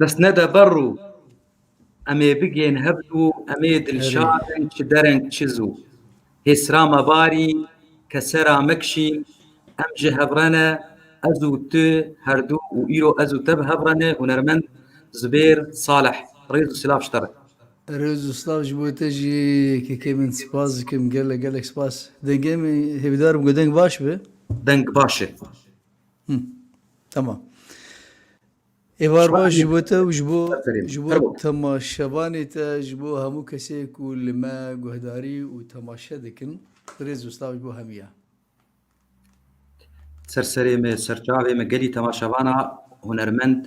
دەست نەدە بەڕ و ئەمێ بگێن هەبدوو ئەمێ هەرێ دڵشادن چ دەرەنگ چزوو هێسرا مەباری کە سەرا مەکشین ئەم ji هەڤڕەنە ئەز و tu هەردوو û îro ez û te bi hev re ne hunermend Zubêr Saleh rêz û silav ji te re. ڕێز و سلااو ji بۆ تەژی کەکەی من سپاس دکەم gelek سپاس دەنگێ هێویدارم گۆ دەنگ باش بێ Deng baş e. تەمام ئێوار باش ji بۆ te û ji bo Fermo. temaşevanê te ji bo hemû kesê ku li me guhdarî û temaşe dikin rêz û sلااو ji bo hemiye Serserê me serçavê me gelî temaşevana hunermend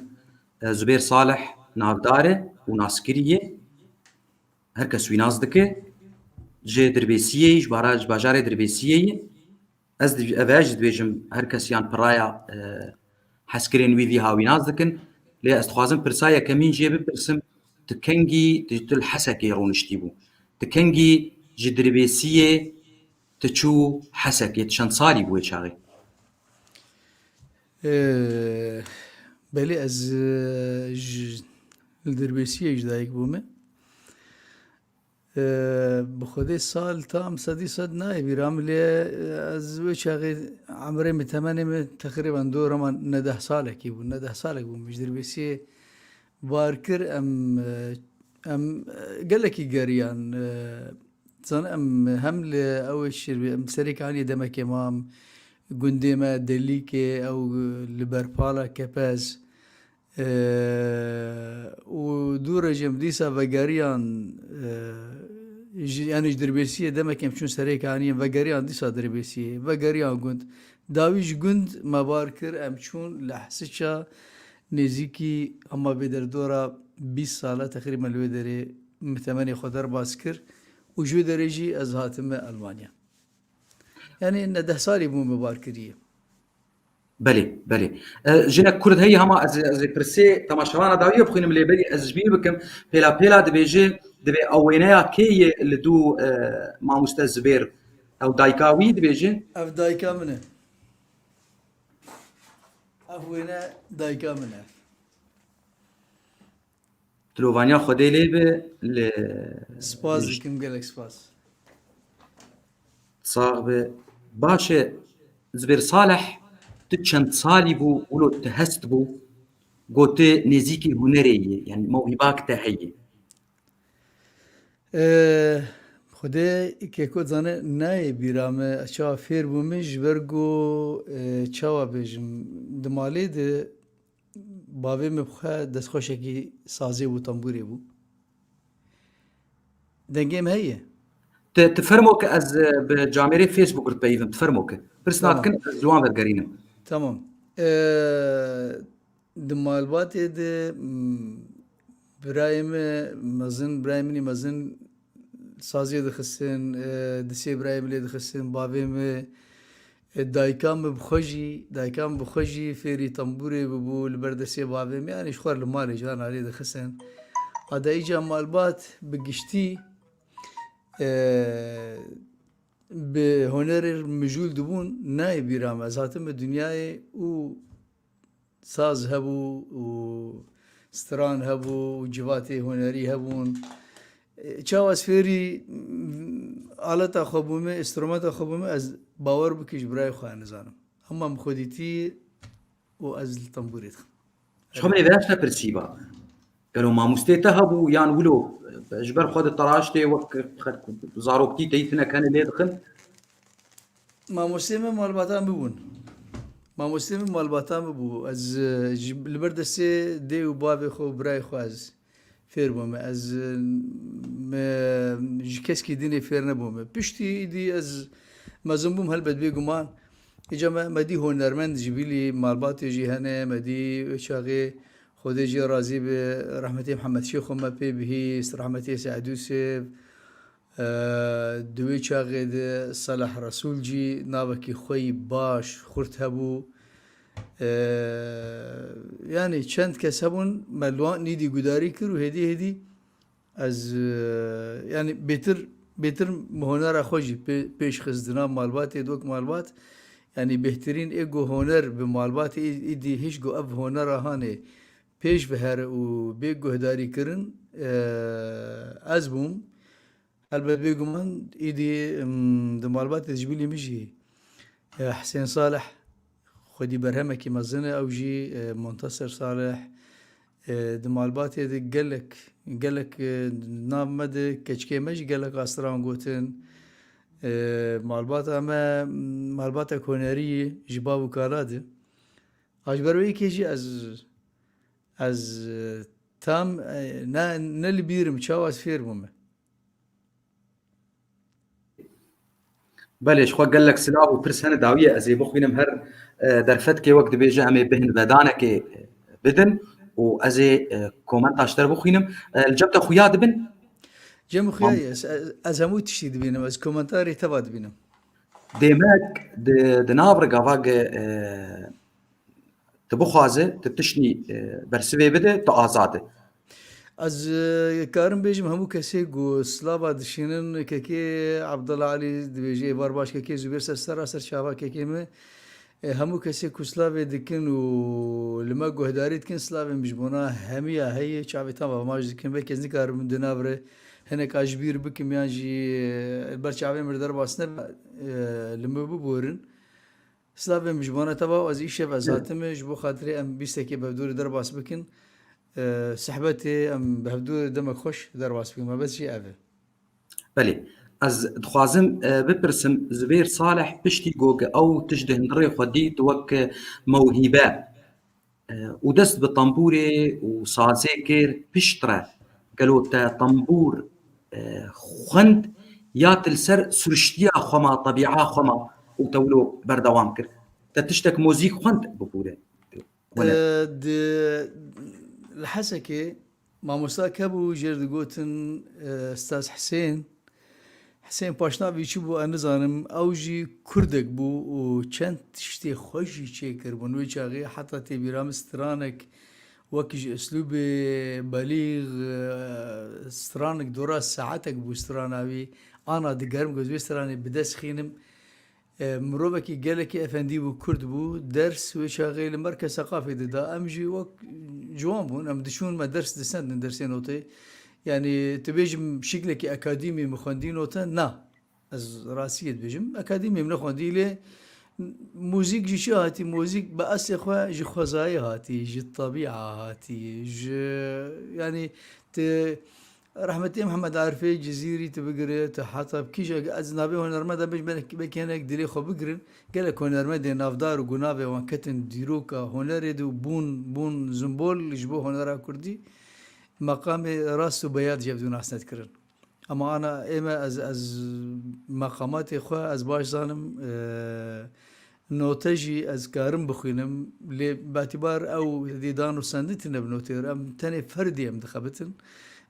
Zubêr Saleh navdar e û naskirî ye her kes wî naz dike ji dirbêsiyê ji bajarê dirbêsiyê ye ez ev jî dibêjim her kesiyan piraya heskirên wî vî hawî naz dikin lê ez dixwazim pirsayeke min jê bipirsim tu kengî tu li Hesekê rûniştî bû tu kengî ji dirbêsiyê tu çû Hesekê tu çend salî bû wê çaxê belê ez li dirbêsiyê ji dayîk bûme bi xwedê sal tam sedî sed nayê bîra min lê ez wê çaxê emirê min temenê min teqrîben dor nedeh salekî bû nedeh salek bûm ji dirbêsiyê bar kir em gelekî geriyan zane em hem li ew em serêkê anî demekê mam gundê me Delîkê ew li Berpala Kepez û dû rejim dîsa vegeriyan yanî ji dirbêsiyê demek em çûn serêkê anîn vegeriyan dîsa dirbêsiyê vegeriyan gund dawî ji gund me bar kir em çûn li Hesiça nêzîkî hema vê derdora 20 sala teqrîben li wê derê min temenê xwe derbas kir û ji wê derê jî ez hatime Almanya yanî nedeh salî bûm me bar kiriye belê belê jinek Kurd heyî hema ez ê pirsê temaşevana dawî bixwînim lê berî ez ji bîr bikim pêla pêla dibêje divê ew wêneya kê yê li dû mamoste Zubêr ew dayika wî dibêje ev dayika min e ev wêne dayika min e Dilovaniya Xwedê lê be li spas dikim gelek spas sağ be baş e Zubêr Saleh tu çend salî bû wilo tu hest bû gotê nêzîkî hunerê yê yani mewhîbak te heye Xwedê kêko zane nayê bîra me çawa fêr bûme ji ber got çawa bêjim di malê de bavê me bixwe destxweşekî sazê bû tembûrê bû dengê me heye tu fermo ke ez bi camerê Facebook peyivim tu fermo ke pirsna dikin ez ji wan vegerînim tamam di malbatê de birayê me mezin birayê minî mezin sazê dixistin di sê birayê min lê dixistin bavê me dayika min bixwe jî fêrî tembûrê bibû li ber destê bavê me yanî ji xwe li malê civana lê dixistin hada îca malbat bi giştî bi hunerê mijûl dibûn nayê bîra me ez hatime dunyayê û saz hebû û stran hebû û civatê hunerî hebûn çawa ez fêrî aleta xwe bûme înstrûmenta xwe bûme ez bawer bike ji birayê xwe nizanim hema min xwe dîtî û ez li tembûrê dixim ji xwe min ê vêya tişta pirsîba gelo mamostê te hebû yan wilo ji ber xwe di teraştê wek zaroktî te yî tune kenê lê dixin mamostê me malbatan bibûn mamostê min malbatan bibû ez li ber destê dê û bavê xwe û birayê xwe ez fêr bûme ez ji keskî dînê fêr nebûme piştî îdî ez mezin bûm helbet bêguman îca me dî hunermend ji bîlî malbatê jî hene me dî wê çaxê Xwedê jî razî be rehmetê Mihemed Şêxo me pê bihîst rehmetê Seîd Yûsef di wê çaxê de Salah Resûl jî navekî xwe yî baş xurt hebû yanî çend kes hebûn me li wan nîdî gudarî kir û hêdî hêdî ez yanî bêtir hunera xwe jî pêşxistina malbatê wek malbat yanî bêhtirîn êgo huner bi malbatê îdî hîç got ev hunera hanê پێش بەهێر و بێ گۆهداریکردن ئەس بووم هەلبەت بێگومان ئیدی دمالباتی دژبیلی مژی حسێن ساڵح خودی بەرهەمێکی مەزنە ئەوژی منتەسەر ساڵح دمالباتێ gelek navmede keçikê me jî gelek astiran gotin malbata me malbata koneriyê ji bav û kaladê ji ber wê yekê jî ez tam nelibîrim çawa ez fêr bûme بلش خو قال لك سلاح وبرس هنا داويه ازي بخوينم هر درفتك وقت بيجي امي بهن بدانك بدن وازي كومنت اشتر بخوينم الجبت خويا دبن جەم خوای ez hemû tiştî dibînim ez komentarê teva dibînim ديماك دنابر قافاق تبخوازه تتشني برسوي بده تآزاده ez karim bêjim hemû kesê got slava dişînin kekê Abdullah Alî dibêje êvar baş kekê Zubêr ser seraser çava kekê me hemû kesê ku slavê dikin û li me guhdarî dikin slavên bijbûna hemiya heye çavê tam bavmaj dikin ve kes nikarim di nav re hinek a ji bîr bikim yan jî ber çavê mir derbas nebe li me biborin slavên bijbûna teva ez îşev ez hatime ji bo xatirê em bîstekê bevdûrê derbas bikin سحبتي ام بهدور دمك خوش درواس فيما بس شي افي بله از دخوازم بپرسم زبير صالح بشتي جوج او تجده نري خدي توك موهبه ودست بالطنبوري وصازيكر بشتره قالوا تا طنبور خند يا تلسر سرشتيا خما طبيعه خما وتولو بردوام كر تتشتك موزيك خند ببوره الحسكي مامۆستا کەبوو ژێردەگوتن ستاز حسێن پاشناوی چی بوو ئە نزانم ئەو ژی کوردێک بوو و چەند تشتێ خۆشی چێکردبوون وی چاغێ حتا تێبیرام سترانێک وەکیش ئەسلوبێ بەلیغ سترانێک دۆرا سەعاتێک بوو ستراناوی ئانا دگەرم گۆزوێ سترانێ بدەست خینم مرۆڤێکی gelekî efendî bû Kurd bû ders wê çaxê li merkez seqafê dida em jî wek ciwan bûn em diçûn me ders disendin dersê notê yanî tu bêjim şîklekî akadîmî min xwendî note na ez rastiyê dibêjim akadîmî min nexwendî lê mûzîk jî çi hatî mûzîk bi eslê xwe ji xwezayê hatî ji tabîa hatî ji yanî رحمتي محمد عارفي جزيري تبقري تحطب كيش از نابي هنرمدا بيج بكينك دلي خو بقرن قال لك هنرمدا نافدار وغنافي وانكتن ديروكا هنريدو بون زنبول جبو هنرا كردي مقام راس وبياض جبدو ناس نتكرن اما انا اما از مقاماتي خو از باش ظالم نوتجي از كارم بخوينم باعتبار او ديدان وسندتنا بنوتير ام تاني فردي ام دخبتن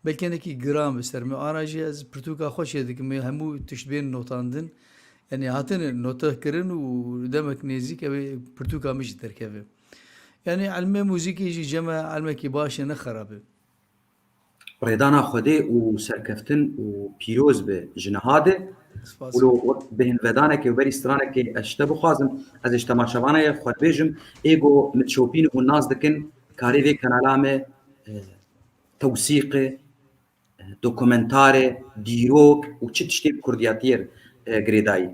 بلکه گرام بسترم آنجی از پرتوکا خوشی دکم همو تشبین نوتاندن یعنی هاتن نوتا کردن و دمک نزدیک به پرتوکا میشه ترکیبه یعنی علم موسیقی جمع علم کی باشه نخرابه ريدانا خدي وسركفتن وبيروز بجنهاده ولو بهن ودانك وبري سترانك اشتبو خازم از اجتماع شبانه خود بيجم ايجو متشوبين والناس دكن كاري في كنالامه توثيقي دوكومنتاري ديروك وتشتي كردياتير غريداي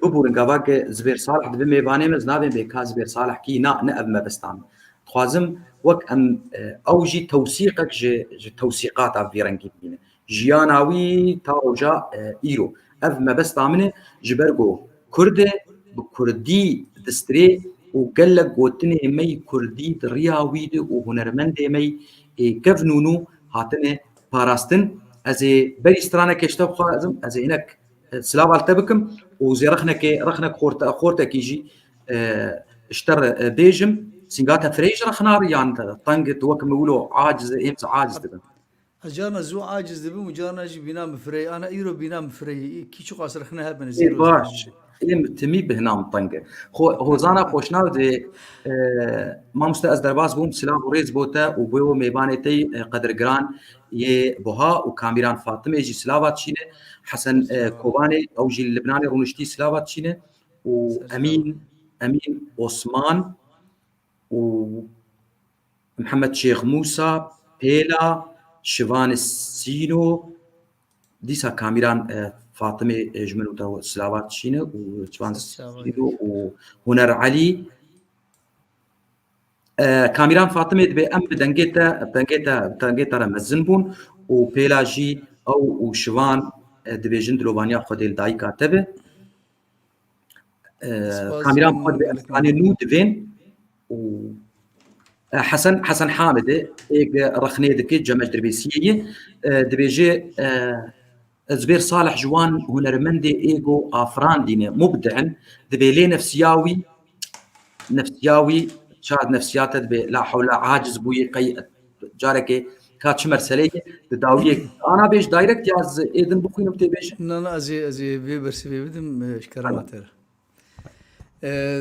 ببورن قواك زبير صالح دبي ميباني مزنابين بكاز زبير صالح كي نا نأب بستان خوازم وك ام اوجي توثيقك جي توثيقات افيرنكي بينا جياناوي تاوجا ايرو اف ما بستامنه جبرغو كرده بكردي دستري وقلق قوتني مي كردي درياوي وهنرمند مي كفنونو هاتنه باراستن از بری سترانه کشته خازم از اینک سلاو التبكم رخنك خورتا كيجي اشتر بيجم سنغاتا فريج رخنار يعني طنق توكم يقولوا عاجز امس عاجز دبن جانا زو عاجز دبن وجانا جي بينام فري انا ايرو بينام فري كي شو قاص رخنا هبن زيرو باش تمي بهنام طنقه هو زانا خوشناو دي ما مستأز درباس بوم سلاح وريز بوتا وبيو ميبانيتي قدر جران يه بوها وكاميران فاطمه يجي سلاوات شينه حسن كوباني او جي اللبناني رونشتي سلاوات شينه وامين عثمان و محمد شيخ موسى، بيلا، شيفان سينو، ديسا كاميران فاطمة جملو سلاوات شينو وشيفان سينو وهنر علي كاميران فاطمة دبي أم بدنجيتا رمزنبون وبيلاجي أو وشيفان دبي جندلوبانيا خديل دايكا تبه كاميران بود بأفغاني نو دفين و حسن حامد إيج رخني دكي جمج دربيسية دبيجي زبير صالح جوان هنرمندي إيجو آفران دينه مبدع دبي نفسياوي شاد نفسياته دبي لا حول عاجز بوي قي جارك كاتش مرسلية تداوية أنا بيش دايركت ياز إذن بخوين بتبيش نا أزي بيبرسي بيبدم شكراماتر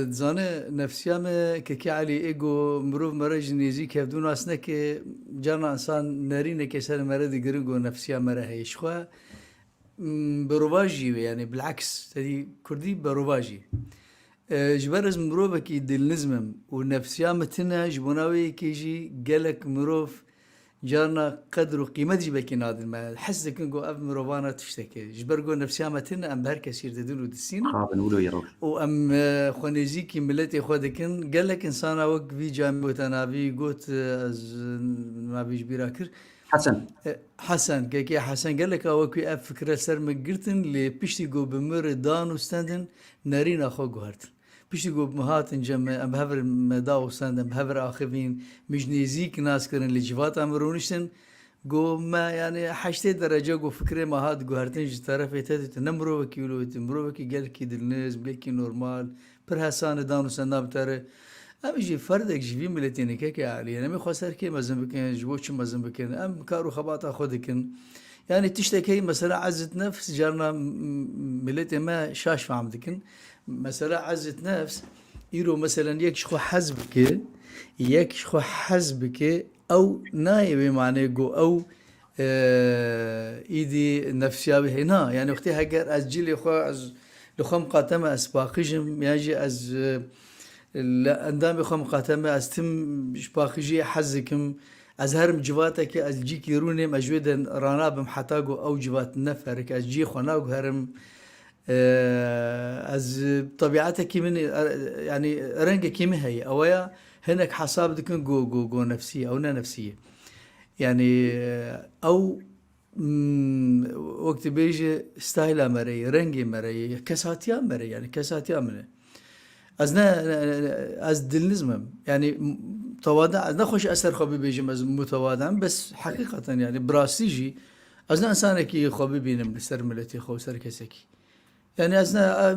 زانه نفسيام که علی ایگو مروف مرج نیزی که بدون اصلا که جانا انسان نرینه که سر مرد گرگو نفسیام مره هیش خواه برواجی يعني بالعكس تدي كردي برواجي جبرز مروفه كي دلنزمم ونفسيامتنا جبناوي كيجي قالك مروف جارنا قدر وقيمة جبكي نادل ما حس كنقو أب مروفانا تشتكي جبرقو نفسيامتنا أم بهر كسير تدون ودسين نقولوا يروح وأم خونيزيكي ملتي خودكن قالك إنسان وق في جامع وتنابي قوت ما بيج براكر حسن كي حسن قال لك اوكي فكره سر مقرتن لي بيشتي جو بمر دان وستاندن نارين اخو جوهرت بيشتي جو بمهات جم بهفر مداو ستاندن بهفر اخفين مجنيزيك ناس كرن اللي جفات امرونشتن جو ما يعني حشتي درجه جو فكره مهات جوهرتن ج طرف تت نمرو وكيلو تمرو وكي قال كي دلنز بلكي نورمال برهسان دان وستاندن بتر ام يجي فردك جيبي ملتيني كي عالي انا مي خسر كي مازن بكن جوش مازن بكن ام كارو خباطه خودكن يعني تشتكي مثلا عزة نفس جارنا ملتي ما شاش فهمتكن مثلا عزة نفس يرو مثلا يكشخو حزبك او نايب معناه جو او ايدي نفسيابي هنا يعني اختي هاجر از جيلي خو از لخم قاتمه اسباقيجم يجي از لا اندامي خم قاتمه از تم باقيجي حزكم از هرم جواتك از جي كيروني مجودا رانا بمحتاجو او جوات نفرك از جي خناغو هرم از طبيعتك من يعني رنجك هي اويا هناك حساب دكن جو نفسيه او نفسيه يعني او وقت بيجي ستايل مري رنجي مري كساتيا مري يعني كساتيا منه از دلنزمم يعني تواضع از نخوش اثر خوبي بيجي متواضع بس حقيقه يعني براسيجي ازنا انسانك خوبي بينم لسر ملتي خو سر كسكي يعني ازنا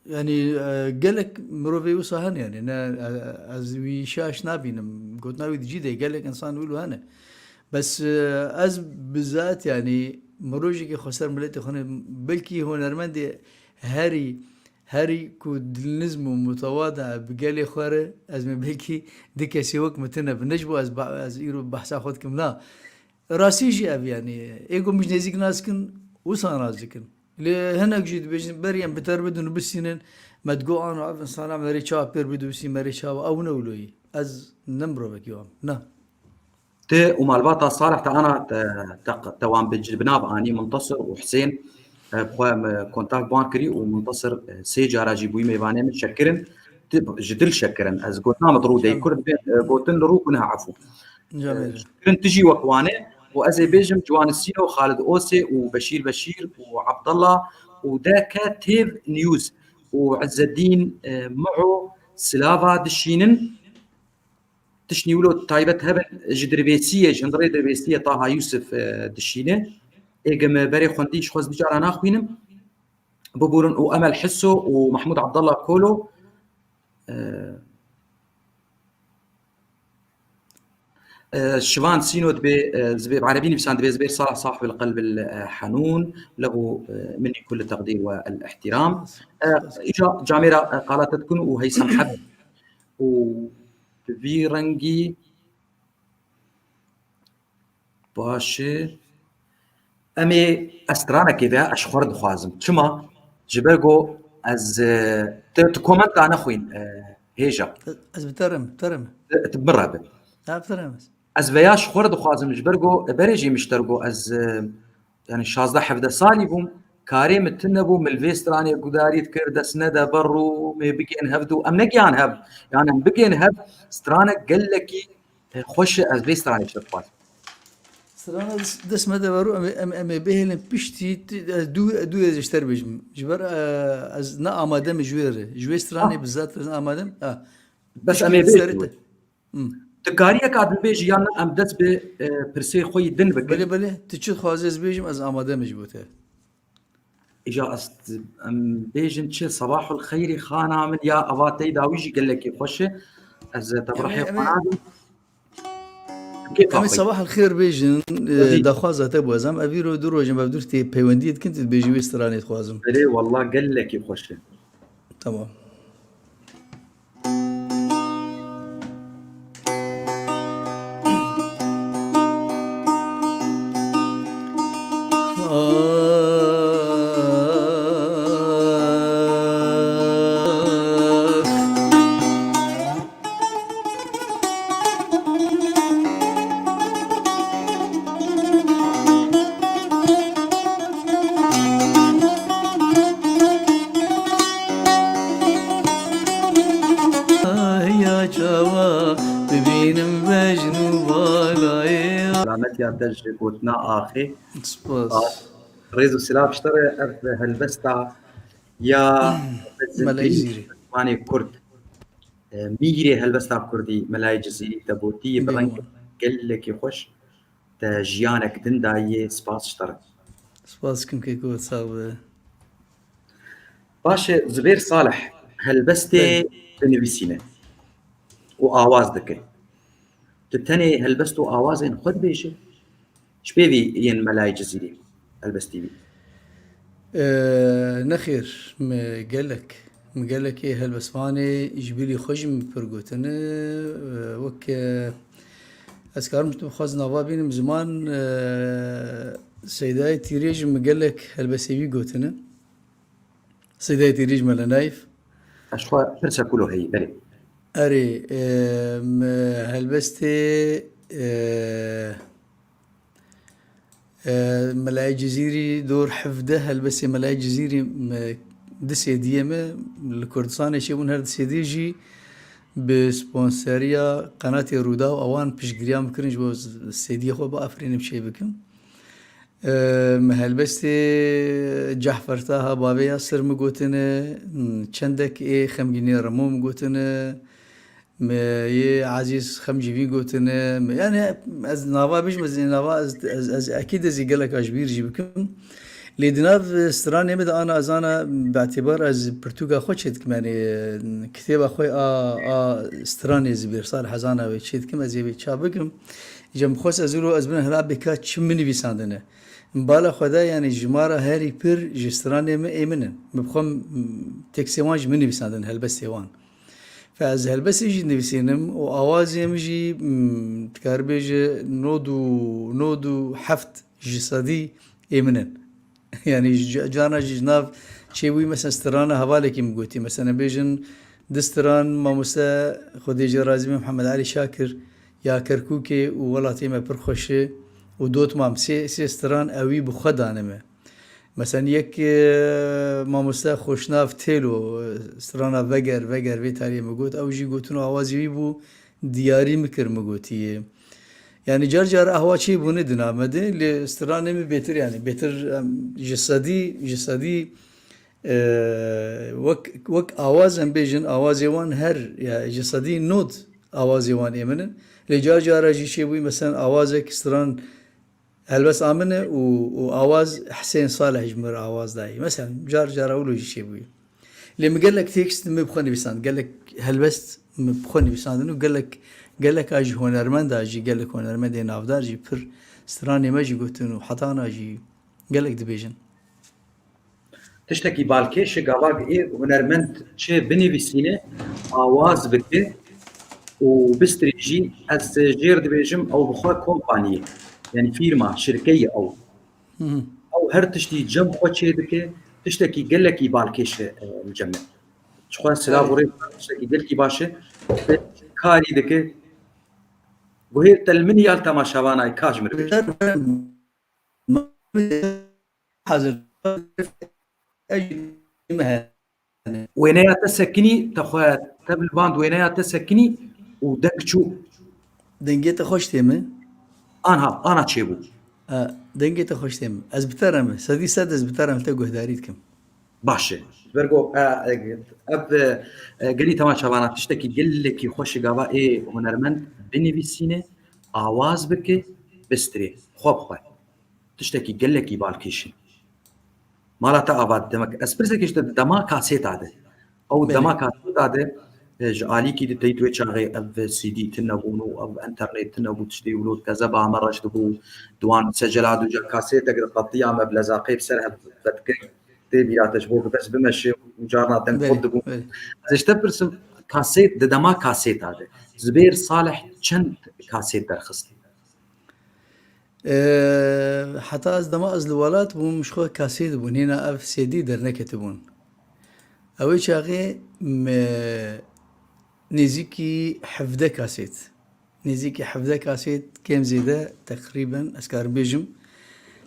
يعني قالك مروفي وصهن يعني انا از ويشاش نابينم قلت ناوي جديده قالك انسان يقولوا انا بس از بالذات يعني مروجي خسر ملتي خون بلكي هنرمندي هاري كو دلنزم ومتواضع بقالي خواره از من بلكي ديك سيوك متنا بنجبو از ايرو بحثا خودكم لا راسيجي اب يعني ايغو مش نزيك ناسكن وصان رازكن هناك جيد بيجن بريان بتربدن بسنين ما تقو انا عارف انسان مري شابير بدو سي مري شاو او نولوي از نمرو بك يوم نا تي ومالباطا صالح تا انا توام بالجبناب اني منتصر وحسين بخوا كونتاكت بانكري ومنتصر سي جاراجي بوي ميباني متشكرن جدل شكرن از قلنا مضرودي كرد قوتن رو كنها عفو جميل شكرن تجي وكوانه وازي بيجم جوان السينو وخالد اوسي وبشير بشير وعبد الله ودا كاتب نيوز وعز الدين معه سلافا دشينن تشنيولو تايبت هبن جدربيسيه جندري دربيسيه طه يوسف دشينه ايجم بري خونديش خوز بجار انا خوينم ببورن وامل حسو ومحمود عبد الله كولو شوان سينو دبي زبيب عربي نفسان دبي زبير صالح صاحب القلب الحنون له مني كل التقدير والاحترام اجا جاميرا قالت تكون وهيثم حب وفي رنجي باشه امي استرانا كذا اشخر دخوازم شما جبرجو از تكومنت انا خوين هيجا از بترم تبرب فرامز از ویاش خورد خوازم جبرگو برجی مشترگو از يعني 16 17 سالي بوم كاري متنبو من الفيستراني قداريت كرد سندا برو مي بيجين هبدو ام نجيان هب يعني ام بيجين هب سترانك قال لك خوش از فيستراني شفاز سرانا دس مدى برو ام بهلن بيشتي دو يشتر بيجم جبر از نا آمادم جوير ستراني بالذات آمادم بس بشكي امي سرته بيجي تكاريه قاعد بيجي يعني ام دس ب برسي خوي دن بله بكن بله تشد خوازز بيجم از آمادم مجبوته اجا است ام بيجن تشي صباح الخير خانا من يا اباتي داويجي قال لك خوش از تبرحي ام قنادي كيف ام اخوي صباح الخير بيجن ودي دخوازة تبو زم افيرو دروج ما بدورتي بيونديت كنت بيجي ستراني خوازم بلي والله قال لك خوش تمام يا جوا ببينم مجنون بالاي علامات يا دج قوتنا اخي سباس ريزو سلاف اشترى ارث هلبستا يا ملاي زنتين جزيري ماني كرد ميري هلبستا كردي ملاي جزيري تبوتي برنك بيوان قال لك يخش تجيانك دنداي سباس اشترى سباس كم كيكو تصاب باشا زبير صالح بل هلبستي بنفسينا واواز دكي تتني هلبستو اوازين خد بيشي شبيبي ين ملاي جزيري هلبستي بي نخير مقالك ايه هالبسماني جبيلي خجم برقوتنا وك اسكار مش بخواز نوابين من زمان سيداي تيريج مقالك هالبسيبي قوتنا سيداي تيريج مالا نايف اشخاص فرسا كله هي بلي اري هلبستي ملاي جزيري دور حفده هلبسي ملاي جزيري دسي ديما الكردستان يشيبون هر دسي ديجي بسبونسريا قناة رودا اوان بشقريا مكرنج بو السيدية خو بافرين بشي بكم هلبستي جحفر تاها بابي ياسر مقوتنا چندك ايه خمجيني رمو مقوتنا يه عزيز خمجي قوتنا يعني از نافا بيش مزين نافا از اكيد زي قالك اجبير جيبكم لدناف استراني مد انا ازانا باعتبار از برتوغا خوشت يعني كتاب اخوي استراني زبير صالح ازانا وشيت كم از يبي شابكم جم خوس ازولو از بن هلا بكا چمني بيساندنه مبالا خدا يعني جمارة هاري بير جستراني ما ايمنن مبخم تكسيوانج مني بيساندن هلبس يوان فاز هلبس يجي نفسينم وأوازي مجي تكاربيج نودو حفت جسدي إيمنن يعني جانا جناف شيوي مثلا استرانا هوالك مقوتي مثلا بيجن دستران ما مسا خديجة رازمي محمد علي شاكر يا كركوكي وولاتي ما برخوشي ودوت مام سي استران أوي بخدانمه مثلا یک مامۆستا خۆشناف تێلۆ سرانە ڤەگەر vê tariyê me got ew jî gotin û awazê wî bû diyarî mikir me gotiye yani car ehwa çê bûne di Amedê lê stranê min bêtir yani bêtir ji sedî wek awaz em bêjin awazê wan her ji sedî nod awazê wan ê min lê car jî çê bûyî mesela awazek stran هلبس آمنه وآواز حسين صالح جمر آواز داي مثلا جار أولو شيء بوي لما قال لك تكست مبخوني بيساند قال لك هلبست مبخوني بيساند إنه قال لك أجي هنرمند أجي قال لك هنرمند نافدار جي بر ستراني ما جي قلت إنه حطانا أجي قال لك دبيجن تشتكي بالكيش قواق إيه هنرمند شيء بني بسينة آواز بكي وبستريجي از جير دبيجم أو بخوا كومباني يعني فيرما شركية أو هر تشتي جم خوشي دكي تشتكي قال لك بالكيش الجمع شخوان سلاف وريد تشتكي قال لك باشا كاري دكي وهي تلمنيال تماشاوانا كاجمر بيش حاضر أجي مهنة وينيا تسكني تخوات تبل باند وينيا تسكني ودكشو دنجيت خوش تيمه انا تشيبو دنجيت خوش تيمه از بترمه سدي سد از بترمه تقول داريتكم باشه برگو اب گلی تماشاوانا تشتكي قل لك يخش قابا ايه هنرمند بنویسینه آواز بكي بستري خوب تشتكي قل لك يبالكيشن مالتا آباد دمك اسبرسك اشت دما كاسيت هذا او بله دما كاسيت هذا جالي كي دتي تويتش غي اف سي دي تنبونو او انترنت تنبو تشتي ولود كذا با مره اشتبو دوان سجلات وجا كاسيت تقدر تقطيها مبلزاقي بسرعه فتكي تبي تشبوك بس بمشي وجارنا تنقض بله دبو بله از اشتبرسم كاسيت دما كاسيت هذا زبير صالح چند كاسيت درخستي حتى از دما از الولات بون مش خو كاسيد بون هنا اف سي دي در نكتبون اوي شاغي نزيكي حفظة كاسيت نزيكي حفظة كاسيت كم زيادة تقريبا اسكار بيجم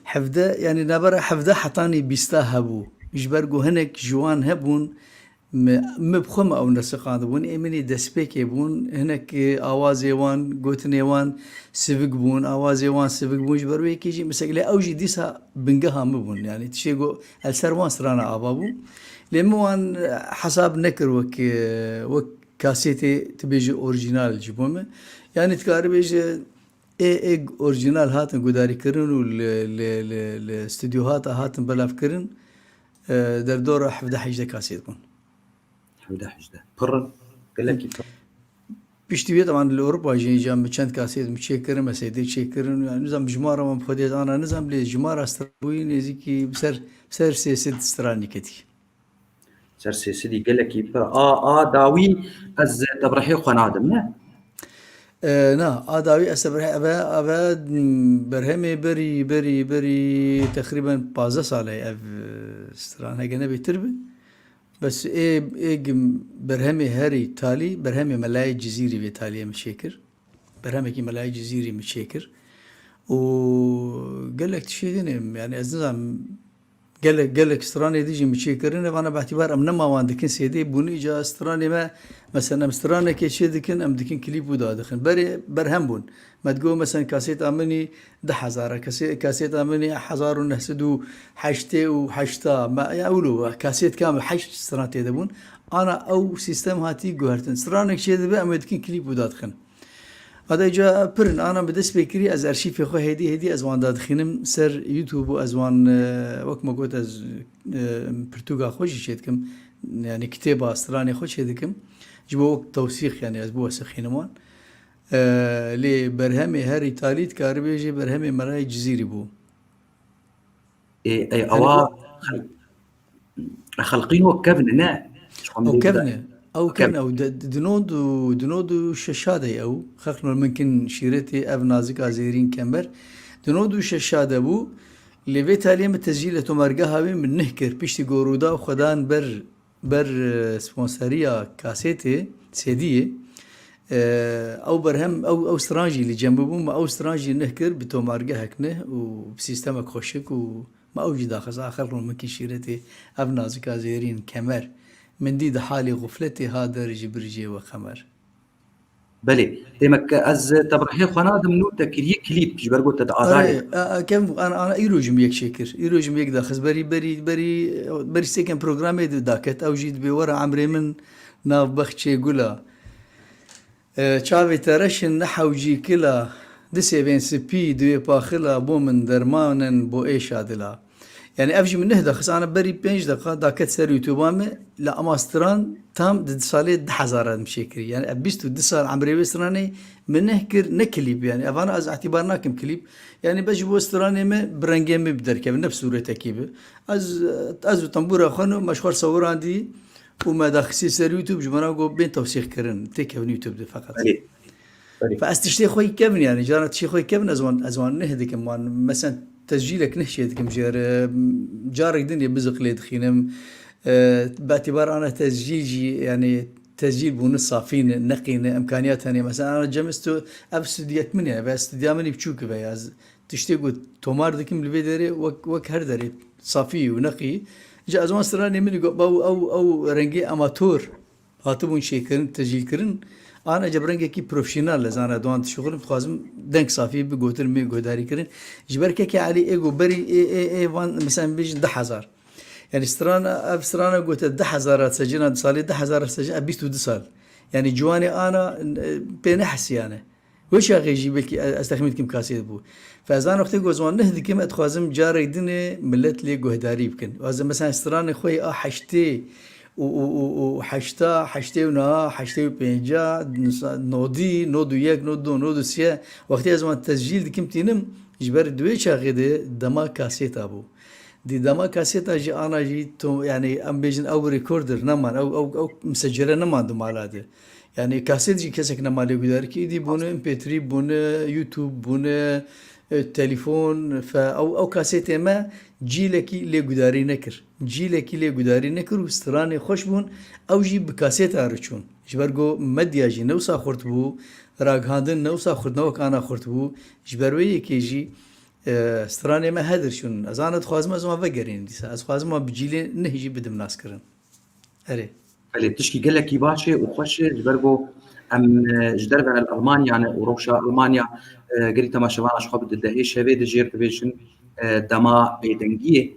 حفظة يعني نبرة حفظة حطاني بيستا هبو يجبرقو هنك جوان هبون مبخم او نرسقان بون امني دسبيك بون هناك اوازي وان قوتني وان سيفك بون اوازي وان سيفك بون جبروي كيجي مسكلي اوجي ديسا بنقها مبون يعني تشيغو السروان سرانا ابابو لما وان حساب نكر وك كاسيتي تبيجي اوريجينال جيبومه يعني تكاري بيجي اي اوريجينال هاتن قداري كرن والاستديوهات هاتن بلاف كرن در دور حفظة حجة كاسيت بون حجده برن قال لك بيشتوي طبعا لأوروبا جي جام چند كاسيت متشكرن مسيدي تشكرن يعني نظام جمارة ما بخديت أنا نظام لجمارة استربوي نزيكي بسر سياسة استراني كتي سر سيدي قال لك داوي از تبرحي قنادم نه نا داوي أسبرح أبا برهمي بري تقريبا 15 سالة أف استران هاي جنبي تربي بس إيه برهمي هاري تالي برهمي ملاي جزيري بتالي مشاكر برهمي كي ملاي جزيري مشاكر وقال لك تشيدين يعني أزنزام قال لك استراني ديجي مشاكرين وانا باعتبار ام نما وان دكن سيدي بوني جا استراني ما مثلا استراني كي شي دكن ام دكن كليب ودا دخن برهم بون ما تقول مثلا كاسيت امني 10000 كاسيت امني 1900 حشتي وحشتا ما يقولوا كاسيت كامل حش استرانتي دبون انا او سيستم هاتي جوهرتن استرانك شي دبا ام دكن كليب ودا دخن هذا جا برن أنا بدس بكري از أرشيف خو هدي أزوان داد خنم سر يوتيوب وأزوان وقت ما قلت از برتوغا خوش شيدكم يعني كتابة أستراني خوش شيدكم جبوا وقت توثيق يعني أزبوه سخينمان لي برهمي هاري تاليت كاربيجي برهمي مراي جزيري بو اي اوا خلقين وكفن نا أو كفنة أو كان أو دنود ششادة أو خلقنا ممكن شيرتي أب نازك أزيرين كمبر دنود ششادة بو اللي في تالي التسجيل تمرقها من نهكر بيشتي قورودا وخدان بر سبونسرية كاسيتي سيدية أو برهم أو استرانجي اللي جنبهم أو استرانجي نهكر بتمرقها كنه وبسيستمك خوشك وما أوجد آخر خلقنا ممكن شيرتي أب نازك أزيرين كمبر من دي حالي غفلتي هذا رجي وخمر بلي ديمك از تبرحي خنادم نو تكري كليب جبرغو تدعاي كم انا ايروجم يك شكر ايروجم يك داخز بري سيكن بروجرامي داكت او جيت بورا عمري من ناف بختشي يقولا تشافي ترشن نحوجي كلا دسي بين سبي دوي باخلا بو من درمانن بو ايش ادلا يعني افجي من نهدا خص انا بري 5 دقيقه داكت سر يوتيوب لا اماستران تام دد صالي 10000 مشكري يعني ابيستو دسال عمري وستراني من نهكر نكليب يعني افانا از اعتبارنا كم كليب يعني بجي وستراني ما برنجي ما بدرك بنفس صوره تكيبه از طنبوره خنو مشهور صور عندي وما داخسي سر يوتيوب جمانا جو بين توثيق كرن تيك يوتيوب فقط فاستشتي خوي كيفن يعني جارت شي خوي كيفن ازوان نهدي كمان مثلا تسجيلك نحشيت كم جارك دنيا بزق لي دخينم باعتبار أنا تسجيلي يعني تسجيل بون صافين نقين امكانيات هني مثلا انا جمستو اب استديات مني بس استديا مني بتشوك بياز تشتي تومار دكم الفيدري وك هردري صافي ونقي جا ازمان سراني مني او رنجي اماتور هاتبون شيكرن تسجيل كرن انا جبرنجي كي بروفيشنال لازانا دوان شغل بخازم دنك صافي بقوتر مي قداري كرن جبرك كي علي ايجو بري اي وان مثلا بيج 10000 يعني سترانا قلت 10000 سجلنا صالي 10000 سجل 22 سال يعني جواني انا بنحس يعني وش اخي يجيب لك استخدمت كم كاسيت بو فازان وقت جوزوان نهدي كم اتخازم جاري دني ملت لي قهداري يمكن واذا مثلا سترانا خوي حشتي حشتي ونا حشتي بينجا نودي نودو يك نودو نودو سيا وقت ازمان تسجيل دي كم تينم جبر دويش اخي دما كاسيت ابو دي دما كاسيتا جي انا جيتو يعني ام بيجن او ريكوردر نمان او مسجله نمان دو مالاده يعني كاسيت جي كسك نمالي قدر كي دي بون ام بي 3 بون يوتيوب بون تليفون او كاسيت ما جيلكي لي قداري نكر جيلكي لي قداري نكر وستراني خوش بون او جي بكاسيت ارچون جبرگو مديا جي نوسا خورت بو راغاندن نوسا خورت نو كانا خورت بو جبروي كي جي استراني ما هدر شون ازانا تخوازم ازما بقرين ديسا از خوازم ما بجيلي نهجي بدم ناس كرن اري اللي بتشكي قال لك يباشي وخش جبرجو ام جدربنا الالمانيا يعني وروشا المانيا قريت ما شبان اشخاص بده هي شبه دجير تبيشن دما بيدنجيه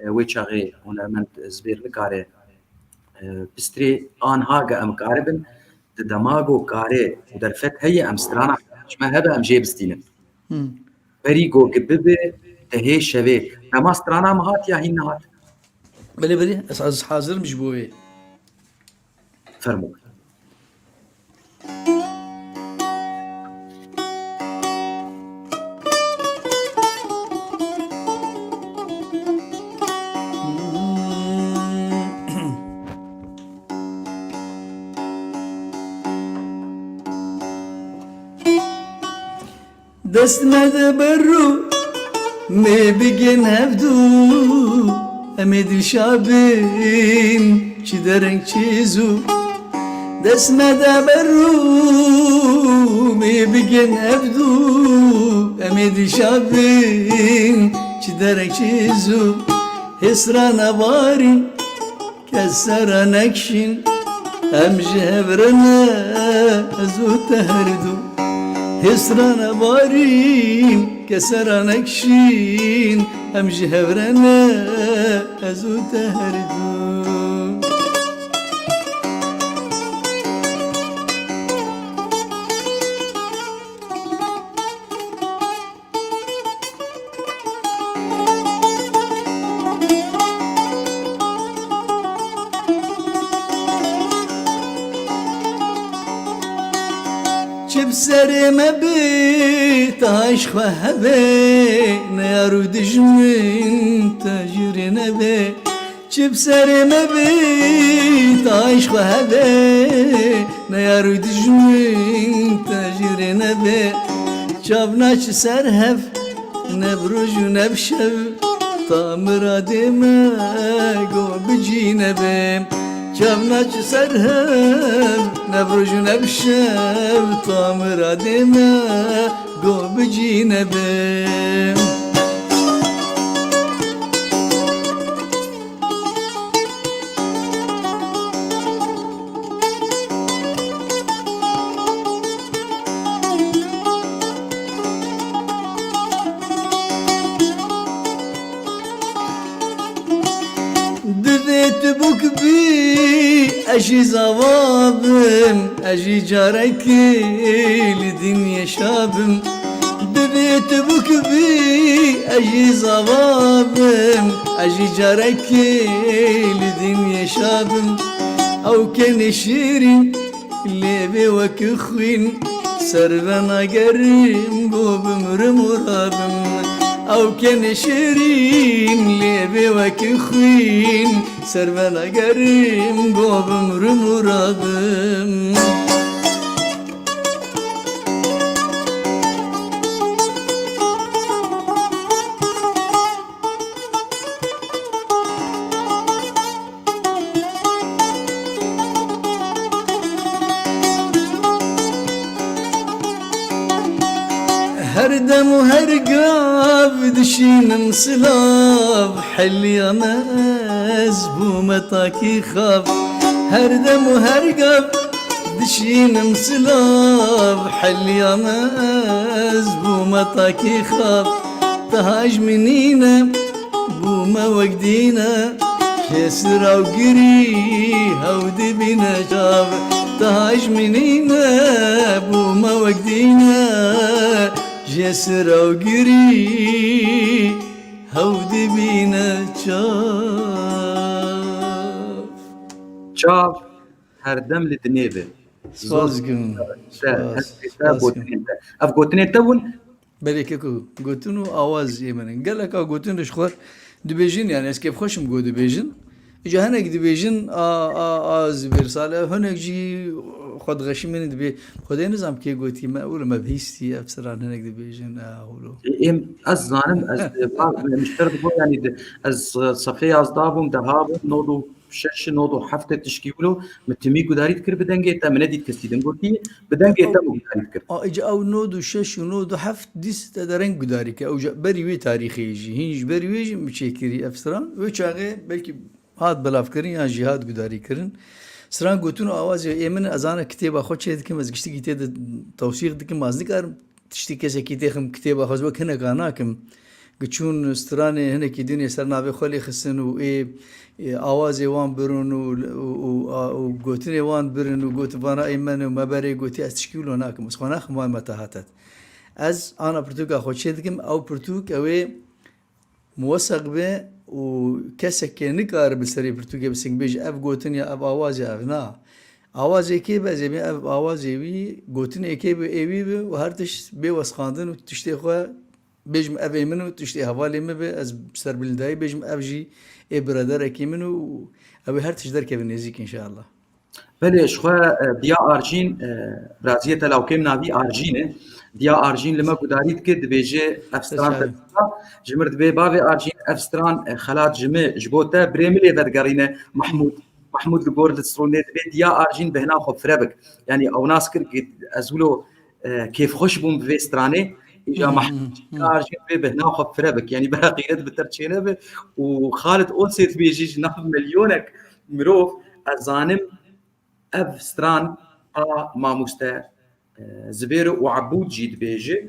ويتشاغي هنا زبير لكاري بستري ان هاجا ام قاربن دماغو كاري ودرفت هي ام سترانا ما هذا ام جيبستين بريغو قببه هي شبه دما سترانا مهات يا هي نهات بلي از حاضر مش بوي فرمو دست مدبرو می بگن هفدو امید شابین چی درنگ چیزو دست مدبرو می بگن هفدو امید شابین چی درنگ چیزو حسرا نواری کسر نکشین هم جهبرنا ازو تهردو حسرا بارين كسر نكشين هم جهبرنا ازو تهردو بسر ما بيت عايش وهبي نارو دجمن تاجر نبي بسر ما بيت عايش وهبي نارو دجمن تاجر نبي شافناش سرهف نبرج ونبشب طامر دماغ وبجي نبي شافناش سرهب نبرج ونبشب طامر دماغ بجي نبي دذيت بوك بي أجي زوابم أجي جاركي لدنيا شابم دذيت بوك بي أجي زوابم أجي جاركي لدنيا شابم أو كان شيرين ليبي وكخوين سربنا قريم قوبم رمرابم أو كان شيرين ليبي وكخوين سربنا قريم قوبم رمرابم هرقاب دشين صلاب حلي مز بومتاكي خاب هردم وهرقاب دشين صلاب حلي مز بومتاكي خاب تهاج منينا بوما وقدينا كسرة وقري هودي بنا جاب تهاج منينا بوما وقدينا جسرة وقري هودي بينا شاف شاف هردم لدنيبه سوازقن اف قوتنين تون بلككو قوتنو آواز يمن قال لك قوتن شخور دبيجن يعني اسكيب خوشم قو دبيجن اجا هناك دبيجن زبير صالح هناك جي خد غشي من دبي خدي نظام كي قوتي ما اول ما بهيستي افسران هناك دبيجن اولو ام از زانم از مشترك بو يعني از صفيه از دابم دهابم نودو شش نودو حفته تشكيلو متميكو داريت كر بدنجي تا منديت كستيدن قلتي بدنجي تا داريت كر اجا او نودو شش ونودو حفت ديس تدرن قدارك او بري وي تاريخي يجي هيج بري وي مشيكري افسران وچاغه بلكي هاد بلاف كرين يا جهاد قداري كرن سران قوتون آواز يمن ازانا كتابه خو چه دكم از گشتي كتاب توثيق دكم مازنكار تشتي كسه كتاب كتابه خو كنا قناكم قچون استراني هنا كي دنيا سرنا به خلي خسن و آواز وان برون و قوتني وان برون و قوت وانا ايمن و مباري قوتي استشكيل هناك بس خناخ ما متاهتت از انا برتوك خو چه دكم او برتوك او موثق به و کسی که نکار بسری برتوکه بسنگ بیش اف گوتن یا اف آواز اف نه آواز کی به زمین اف آواز وی گوتن کی به ایوی به و هر تش به وسخاندن و تشتی خو بیشم اف ایمن و تشتی حوالی می به از سر بلدای بیشم اف جی ای برادر کی منو او هر تش در که بنزیک ان شاء الله بله شخو دیا ارجین برازیل تلاوکم ناوی ارجینه دیا ارجین لما قداريت كد بيجي افستران جمرت بي بابي ارجين افستران خلات جمع جبوتا بريملي بدقرينه محمود الجورد الصرونيت بي ديا ارجين بهنا خو فربك يعني او ناس كر ازولو كيف خوش بوم بفيستراني اجا محمود ارجين بي بهنا خو فربك يعني باقيات بترچينه وخالد اولسيت بيجي نحو مليونك مروف ازانم افستران ما مستا زبير وعبود جيد بيجي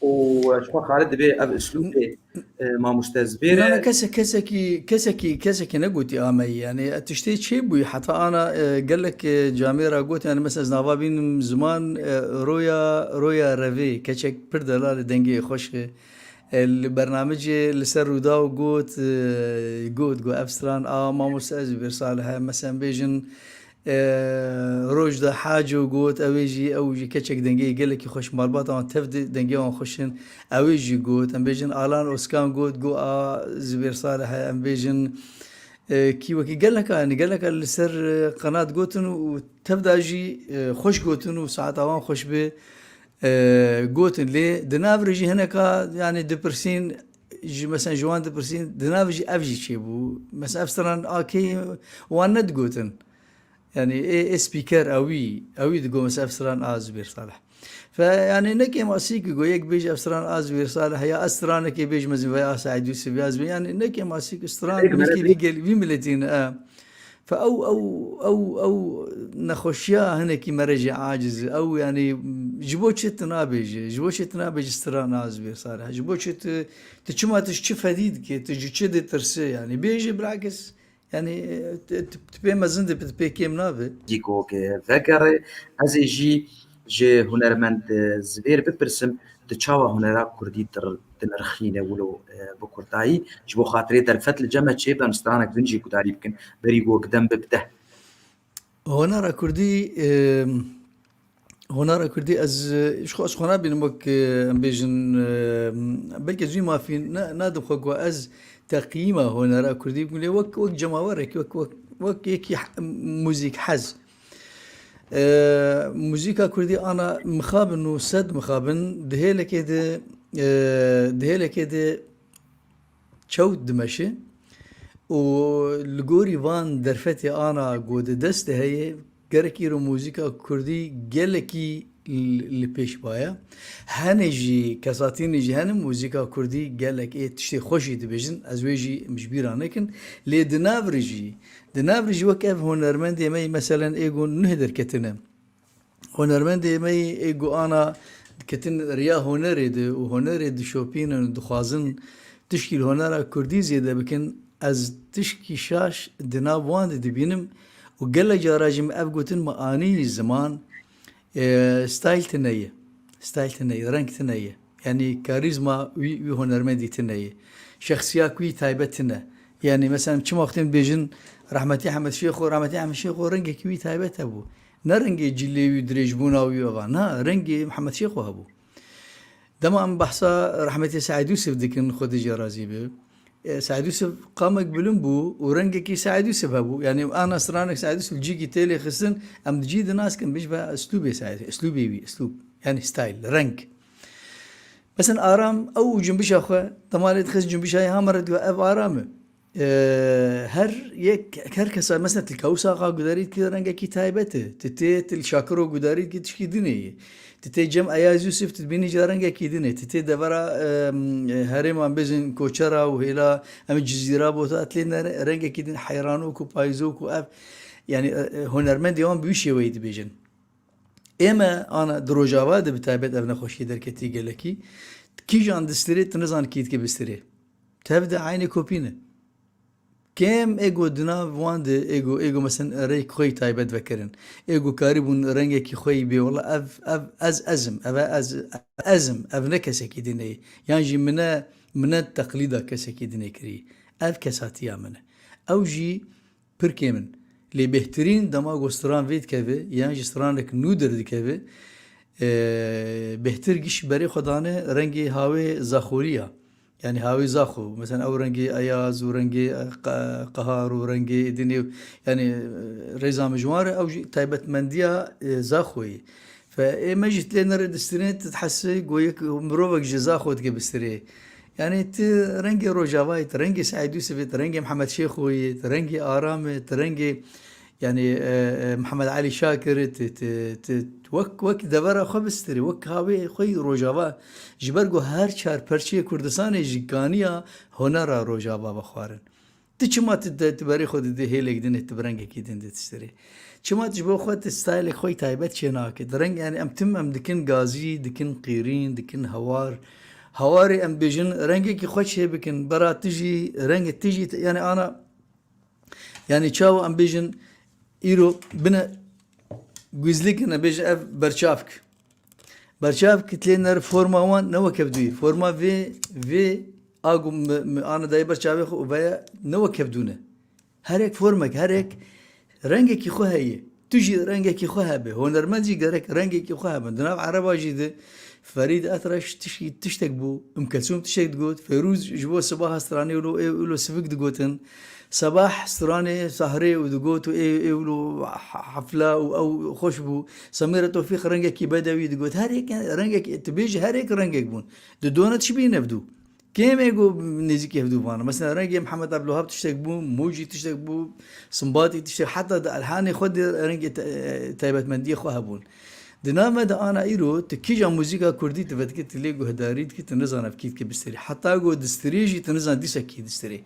وشو خالد بي اب اسلوب ما مستزبير انا كسكي نقولتي امي يعني تشتي شيء بي حتى انا قال لك جاميرا قلت انا مثلا زنابابين زمان رويا رافي كشك بردلال دنجي خوش البرنامج لسر رودا وقوت قو افستران ما مستزبير صالح مثلا بيجن روج ده حاجة وقوت أويجي كتشك دنجي قال لك يخش مرباطة تفد دنجي ونخشن أويجي قوت أم بيجن آلان أوسكان قوت زبير صالح أم بيجن كي وكي قال لك السر قناة قوتن وتبدأ جي خوش قوتن وساعات أوان خوش به قوتن ليه دنافرجي هناك يعني دبرسين مثلا جوان دبرسين دنافرجي أفجي شيبو مثلا أفستران كي واند قوتن يعني ايه سبيكر اوي تقول مثلا افسران زبير صالح فيعني نكي ماسيك يقول يك بيج افسران زبير صالح يا استران كي بيج مزبيا سعيد يوسف يازبي يعني نكي ماسيك استران ملكي ليجل بملتين فاو او نخشيا هنا كي مرجع عاجز او يعني جبوتشت نابج استران زبير صالح جبوتشت تشما تشوف هديد كي تجي تشد ترسي يعني بيجي بالعكس يعني تبي ما زند بتبي كيم نافي ديكو كذكر ازيجي جي هنرمند زبير ببرسم تشاوا هنرا كردي تنرخينه ولو بكرتاي جبو خاطري درفت الجمع شيبا مستانك دنجي كداري يمكن بريغو قدام ببته هنرا كردي از شخو اشخونا بينمك بيجن بلكي زي ما في نادم خو از تقييمه هنا رأى كردي يقول لي وك جماورك وك يكي موزيك حز موزيكا كردي أنا مخابن إنه سد مخابن دهيلة كده شود دمشي والجوري فان درفتي أنا جود دست هي جركي رو موزيكا كردي جلكي اللي پیش بایا هنه جی کساتین جی هنه موزیکا کردی گلک ای تشتی خوشی دبیجن از وی جی مجبیرانه کن لی دناور جی وک اف هنرمند یمی مثلا ایگو نهدر کتنه هنرمند یمی ایگو آنا کتن ریا هنری ده و هنری ده شوپین و دخوازن تشکیل هنرا کردی زیده بکن از تشکی شاش دناب وان ده بینم و گل جاراجم اف گوتن معانی زمان ستایل تنیه رنگ تنیه yani karizma ve hünermendi tنية şahsiyet ve taybetine yani mesela çim vaktin bejin rahmeti Ahmet Şeyh و rahmeti Ahmet Şeyh و rengi ki taybet bu ne rengi cilli direjbuna ve yana rengi Muhammed Şeyh bu دما بحثا رحمتي سعد يوسف ديكن خدي جرازي به سعد يوسف قام يقبلون بو ورنجك سعد يوسف ابو يعني انا سرانك سعد يوسف جيكي تيلي خسن ام جيد الناس كان بيشبه اسلوبي سعد اسلوب يعني ستايل رنج مثلا ارام او جنبش اخو طمالي تخز جنبش هاي همرد اف ارامه هر يك هر كسر مثلا الكوسا قا قدريت كي رنجك تايبته تتيت الشاكرو قدريت كي تشكي دنيا تتي جم اياز يوسف تبيني جارنجا كيدني تتي دبرا هرم ام بزن كوچرا وهلا ام جزيره بوتات لنا رنجا كيدن حيرانوك وبايزوك واف يعني هنرمند يوم بيشي ويد بيجن اما انا دروجاوا ده بتابت ابن خوشي دركتي قالكي كي جان دستري تنزان كيد كي بستري تبدا عيني كوبينه كم ايجو دنا واند ايجو مثلا ريك خوي تايبت فكرن ايجو كاريبون رنجه كي خوي بي والله ازم نكسكي ديني يعني من التقليد كسكي ديني كري اف كساتيا منه او جي بركيمن لي بهترين دما غوستران فيت كافي يعني جسترانك نودر دي كافي بهتر جيش بري خدانه رنجي هاوي زاخوريا يعني هاوي زاخو مثلا او رنجي اياز ورنجي قهار ورنجي دنيا يعني ريزا مجوار او تايبت منديا زاخوي فما جيت لنا ردسترين تتحسي قويك مروفك جزاخو تقبستري يعني رنجي روجافاي ترنجي سعيد يوسف ترنجي محمد شيخوي ترنجي ارامي ترنجي يعني محمد علي شاكر وك دبره خبستري وك هاوي خوي روجافا جبرگو هر چار پرچه کردستان جیکانیا هنرا روجافا بخوارن تچما تبری خود ده هیلک دین تبرنگ کی دین تستری چما تجبو خود ستایل خوي تایبت چناک درنگ يعني ام دكن غازي دكن قيرين دكن هواري ام بيجن رنگي کی خوش بكن برا تجي رنگ تجي يعني انا يعني تشاو ام بيجن ايرو بنا گوزليك انا بيج اف برشافك تلينر فورما وان نو كبدوي فورما في اگو انا داي برشافي خو ويا نو كبدونه هريك فورمك هريك رنگك خو هي تجي رنگك خو هبه هنرمندي غرك رنگك خو هبه دنا عربا جيده فريد اثرش تشتك بو ام كلثوم تشتك تقول فيروز جبو صباح استراني ولو سفك دقوتن صباح استراني سهري ودقوت ولو حفله او خشبو سميره توفيق رنجك بدوي دقوت هريك رنجك تبيج هريك رنجك بون دونت شبي نبدو كيم يقو نزيك يبدو بانا مثلا رنجي محمد عبد الوهاب تشتك بو موجي تشتك بو سنباطي تشتك حتى الحاني خد رنجي تايبت مندي خو هبون دنامه دا انا ايرو تكيجا موسيقى كردي تفتكي تليغو هداريت كي تنزان افكيت كي بستري حتى اقو دستريجي تنزان ديسا كي دستري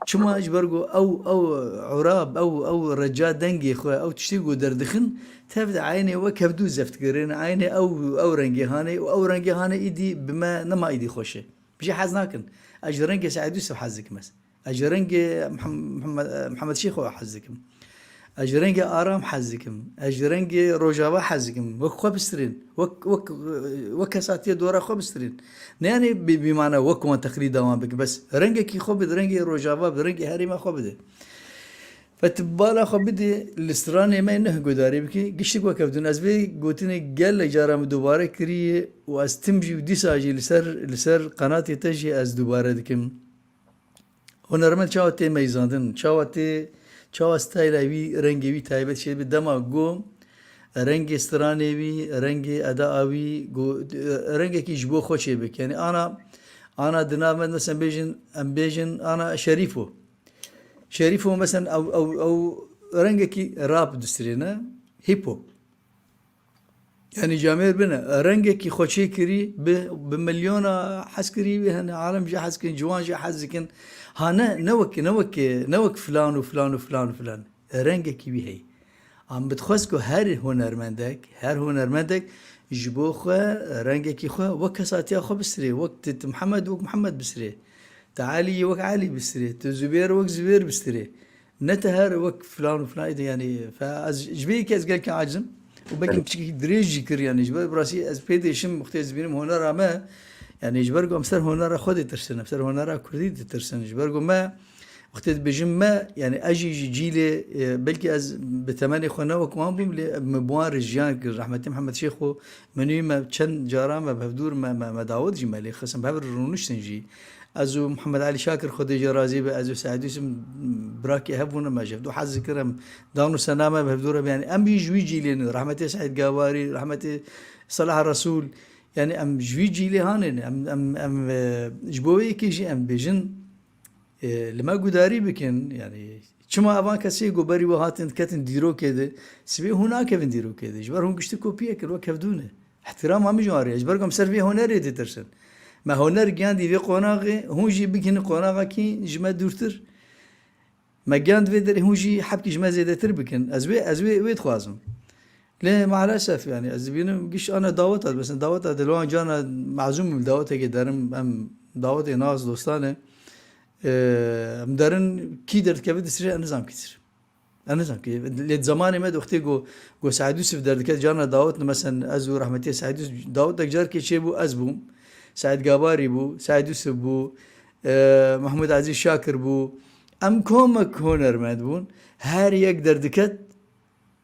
شما اجبرغو او عراب او رجال دنگي خو او تشتيغو دردخن تبدا عيني وكبدو زفت قرين عيني او رنگي هاني او رنگي هاني ايدي بما نما ايدي خوشه بشي حزناكن اجرنگي سعد يوسف حزك مس اجرنگي محمد شيخ حزكم اجرنگي ارام حزكم اجرنگي روجاوا حزكم وك خبسترين وك ساتي دورا خبسترين يعني بمعنى وك ما تقليد دوام بك بس رنگي خبد رنگي روجاوا برنگي هريما خبده فتبالا خبدي الاستراني ما انه قداري بكي قشك وكبدون ازبي قوتني قال جارم دوباره كري واستمجي وديساجي لسر قناتي تجي از دوباره دكم هنرمند چاوتي ميزاندن چاو ستایل وی رنگی وی تایبت شد به دما گو رنگ استرانی وی رنگ ادا وی گو رنگی که جبو خوشه بک یعنی انا دنامد مثلا بیجن انا شریفو مثلا او رنگی که راب دسترینه هیپو يعني جامير بنا رنجك يخوشي كري بمليون حس كري هنا عالم جا حس كن جوان جا حس كن هانا نوك فلان وفلان وفلان وفلان رنجك يبي هي عم بتخسكو هر هنرمندك جبو خو رنجك خو وكساتيا خو بسري وقت محمد وك محمد بسري تعالي وك علي بسري تزبير وك زبير بسري نتهر وك فلان وفلان يعني فجبيك از قال عاجزم وباقي بشكل دريج كر يعني جبر براسي از بيدي شم مختلف بينهم هنا ما يعني جبرقو امسر هنا خدي ترسن امسر هنا كردي ترسن جبرقو ما وقتت بجم ما يعني اجي جيلي بلكي از بتماني خونا وكمان بيم مبوان رجيان رحمة محمد شيخو مني ما كان جارا ما بهدور ما داود جي مالي خصم بهبر رونش تنجي ازو محمد علي شاكر خدي جرازي ازو سعد يوسف براكي هبونا ما جفدو حز كرم دانو سنامه بهدور يعني ام جوي جيلين رحمة سعيد قواري رحمة صلاح الرسول يعني ام جوي جيلي هانن ام جبوي كيجي ام بيجن لما قداري بكن يعني شما أبان كسي قبري وهاتن كتن ديرو كده سبي هناك كيفن ديرو كده جبر هم قشتي كوبيه كل وقت كفدونه احترام هم جواري جبركم سرفي هنر يدي ترسن ما هنر جاند في قناغي هون جي بكن قناغا كي جما دورتر ما جاند في هون جي حبكي جما زيادة تر بكن أزوي ويد خوازم ليه مع الأسف يعني أزبينه قش أنا دعوتها بس دعوتها دلوقتي جانا معزوم من دعوتها كده أم دعوتي ناس دوستانه مدارن کی درد که بده سری نظام کتر نظام که لید زمانی ما دکتر گو سعید یوسف درد که جانا دعوت مثلا از و رحمتی سعید یوسف دعوت دکجار که چه بو از بوم سعید گاباری بو سعید یوسف بو محمود عزیز شاکر بو ام کومک هنرمند بون هر یک درد که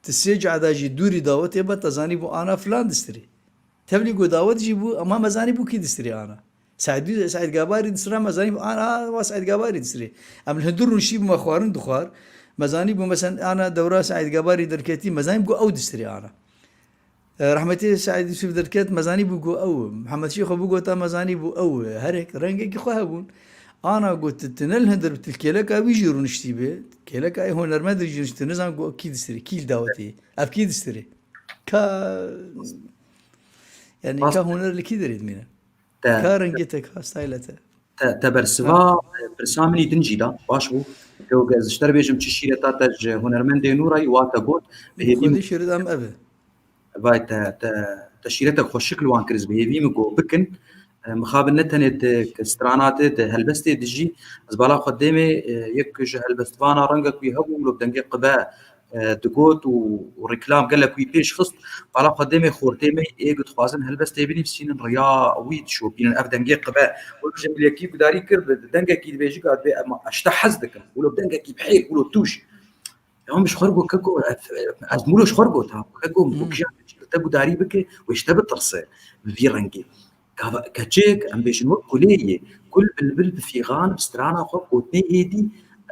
تسیج عداجی دوری دعوت یه بات تزانی بو آنا فلان دستری تبلی گو دعوت جی بو اما مزانی بو کی دستری آنا سعيد قاباري دسرا مزاني انا سعيد قاباري دسري ام الهندور نشيب ما خوارن دخوار مزاني بو مثلا انا دوره سعيد قاباري دركتي مزاني بو او دسري انا رحمتي سعيد يوسف دركت مزاني بو او محمد شيخ بو تا مزاني بو او هرك رنگي خو هبون انا قلت تنل هندر بتلكيلك بيجرون نشتيبه كيلك اي هنر ما دري نشتي نزان بو اكيد دسري كيل دعوتي اكيد دسري كا يعني كا هنر اللي كي دريد منه كارنجتك ستايلته تبرسوا برسامني دنجيدا باشو جو اشتري بيجم تشيره تاتج هنرمند نوراي واتا قوت بهدي شرد ام ابه باي تشيرتك خوشكل وان كرز بهيفي مكو بكن مخابل نتنت كسترانات هلبستي دجي زبالا قدامي يك هلبستفانا رنقك ويهبوا لو بدنقي قباء دقوت وريكلام قال لك ويبيش خصت بالا قدامي خورتيمي ايقت خوازن هلبستي بني بسين ريا ويد شو بين افدنقي قباء والجم اللي كيف داري كرب دنقا كي بيجي قاعد اشتا حزدك ولو بدنقا كي بحيل ولو توش هم مش خرجوا كاكو ازمولوش خرجوا تا كاكو مكجا تبو داري بك ويشتبه ترسه في رنقي كاتشيك ام بيش نور كليه كل بلبل في غان بسترانا خو وتني ايدي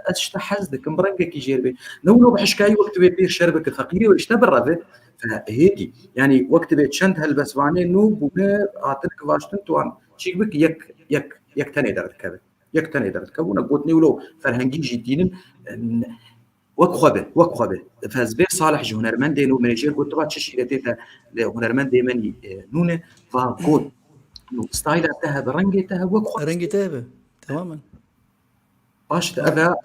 اشتحزدك مرنقه كي جيربي نو بحشكاي وقت بير شربك فقيري ويشتبر رفه فهيدي يعني وقت بيتشند هالبسواني نو بوغا عاتلك واشتن توان شيك بك يك تاني درت كذا يك تاني درت كونا قوتني ولو فرهنجي جديدين وكخبه فزبير صالح هنرمندي نو منيجير قلت بقى تشي ديتا هنرمندي مني نونه فقول نو ستايل تاعها برنجي تاعها وكخبه رنجي تابه تماما باش تاعها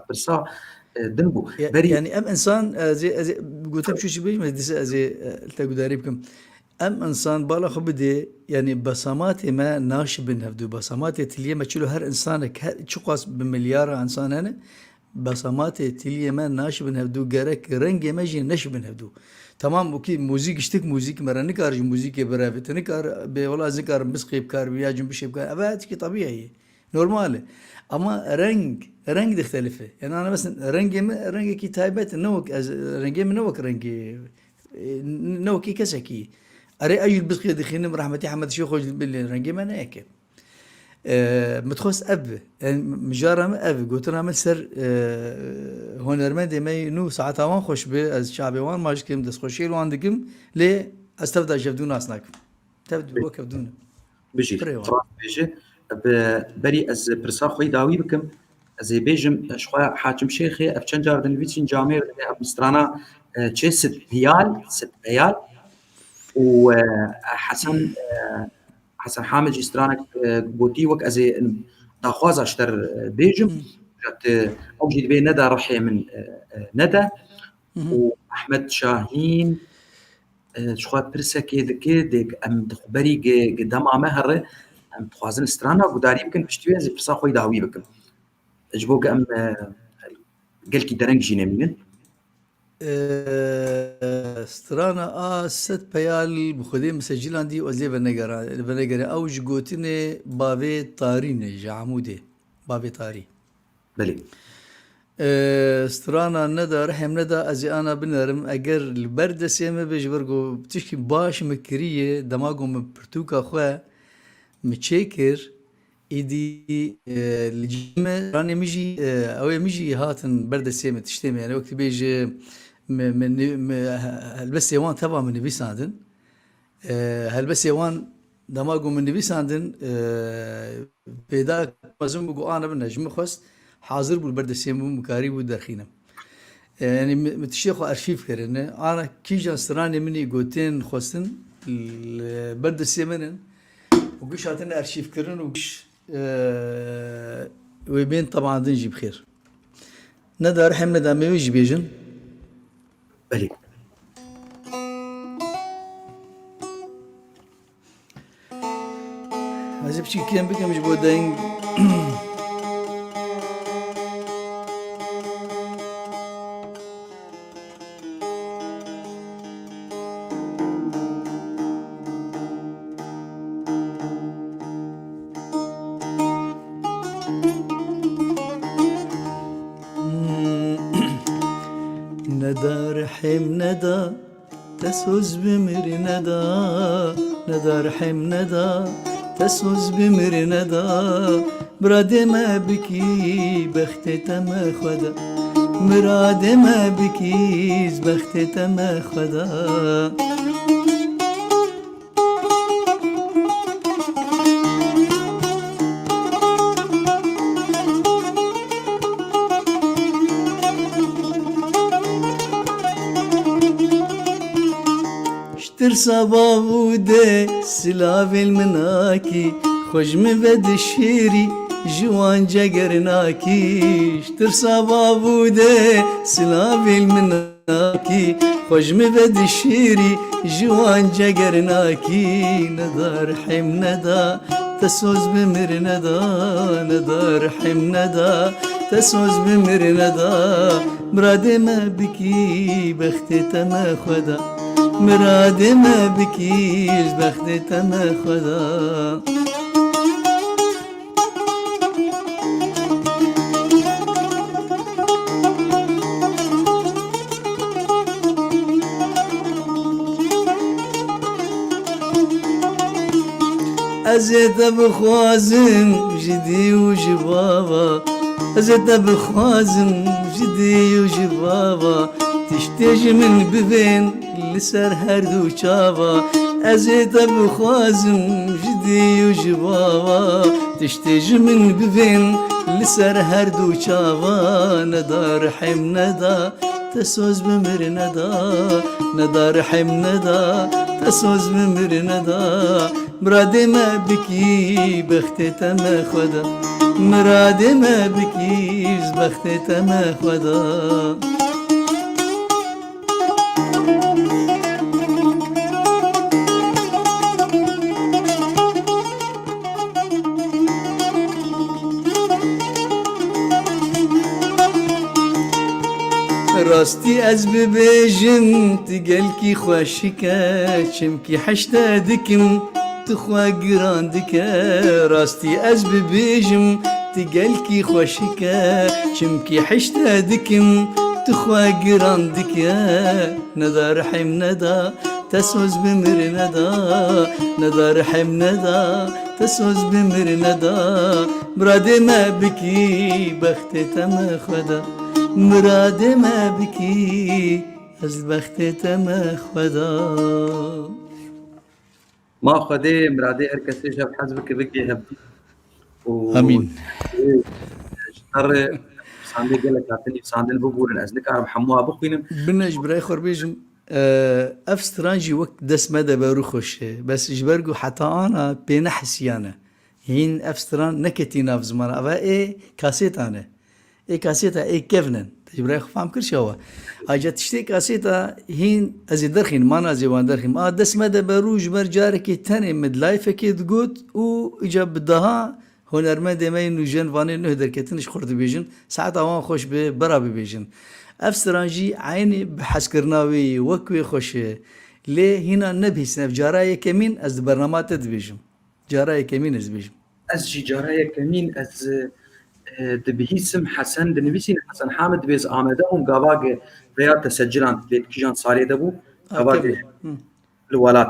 برصا دنبو يعني ام انسان زي قلت بشو شي بيج ما زي تلقوا داريبكم ام انسان بالا خبدي يعني بصمات ما ناشب نهفدو بصمات تليه ما تشيلو هر انسانك شو قاس بمليار انسان انا بصمات تليه ما ناشب نهفدو جارك رنج ماجي نشب نهفدو تمام اوكي موزيك اشتك موزيك مرة نكار موزيك برافت نكار والله ذكر مسقي بكار بياجم بشي بكار ابات كي طبيعي نورمال اما رنج تختلفه يعني انا مثلا رنج كي تايبت نوك رنج نوك رنج نوكي كسكي اري اي البسقي دخين رحمتي حمد شيخ باللي رنج ما هيك متخص اب مجارم اب قلت له سر هنرمند ما نو ساعتها وان خوش به از شعبي وان ماش كم دس خوشي لو عندكم ليه استفدا جبدون اسناك تبدو وكبدون بيجي بري از برسا خوي داوي بكم زي بيجم شخوا حاكم شيخي افشن جاردن فيتشين جامير ابسترانا تشي ست هيال وحسن حسن حامد جيسترانك بوتي وك ازي داخواز اشتر بيجم جت اوجد بين ندى رحي من ندى واحمد شاهين شخوات برسكي ديك ام تخبري قدام مهر ام تخوازن استرانا وداري يمكن بشتوي زي برسا خوي داوي بكم اجبوك ام قلكي درنج جينمين سترانا ست بيال بخدي مسجلان دي وزي بنجرا او جوتني بافي طارين جعمودي بافي طاري بلي سترانا ندى رحم ندى ازي انا بنرم اگر البرد سيمه بجبرغو بتشكي باش مكريه دماغو مبرتوكا خو متشيكر ايدي الجيمه راني ميجي او ميجي هاتن برد سيمه تشتمي يعني وقت بيجي من هلبس يوان تبع من نبي ساندن هلبس يوان دماغو من نبي ساندن بيدا مزم بقو انا بنجم خص حاضر بالبرد السيم مكاري ودرخينا يعني متشيخو ارشيف كرنه انا كيجا سراني مني قوتين خصن البرد السيمن وقش هاتنا ارشيف كرن وقش ويبين طبعا دنجي بخير ندى رحم ندى ما يجي بيجن بلي هذا بشي كان بكم مش بودين ندى رحم ندى تسوز بمر ندى ندى رحم ندى تسوز بمر ندى مراد ما بكي بخت ما خدا مراد ما بكيز بخت ما خدا ترسا بابوده سلاف المناكي خجم بد الشيري جوان جقرناكي ترسا بابوده سلاف المناكي خجم بد الشيري جوان جقرناكي ندى رحم ندى تسوز بمر ندى ندى رحم ندى تسوز بمر ندى مراد ما بكي بخت ما خدا مراد ما بكيش بخت ما خدا ازيت بخوازم جدي وجبابا ازيت بخوازم جدي وجبابا تشتاج من ببين لسر هردو چاوا ازيت بخوازم جدي وجبابا تشتاج من ببين لسر هردو چاوا ندى رحم ندى تسوز بمر ندى ندى رحم ندى تسوز بمر ندى مراد ما بكي بخت ما خدا مراد ما بكيز بخت ما خدا راستي از ببيجن تقلكي خوشكا چمكي حشتا دكم تخوا قراندكا راستي از ببيجم تقلكي خوشكا چمكي حشتا دكم تخوا قراندكا ندى رحم ندى تسوز بمر ندى ندى رحم ندى تسوز بمر ندى مراد ما بكي بخت ما خدا مراد ما بكي از بخت ما خدا ما خدي مرادي هركسي جاب حزبك بكي هب امين اشتر ساندي قال لك اعطيني ساندي بقول الازنك عم حموها بخوين بنج براي خربيجم اف سترانجي وقت دس مدى بارو خوشه بس جبرگو حتى انا بنحسيانه هين اف ستران نكتي ناف زمان افا اي كاسيتانه اي كاسيتا اي كيفنن تجبري فهم كل شيء هو اجا تشتي كاسيتا هين ازي درخين ما نازي وان درخين ما دس مدى بارو جبر جارك تاني مد لايف كيد جوت و اجا بدها هنرمند ما انه جن واني نهدر كتنش خرد بيجن ساعات اوان خوش برا بيجن افسترانجي عيني بحسكرناوي وكوي خوشه ليه هنا نبهس نف جاراي كمين از برنامات تدبيجم جاراي كمين از بيجم از جی جارایە کەمین از دبهیسم حسن دنویسین حسن حامد بێز ئامادەبووم گاواگە بەیا تەسەجلان لێت کیژان ساڵێ دەبوو گاواگە كيفن الولات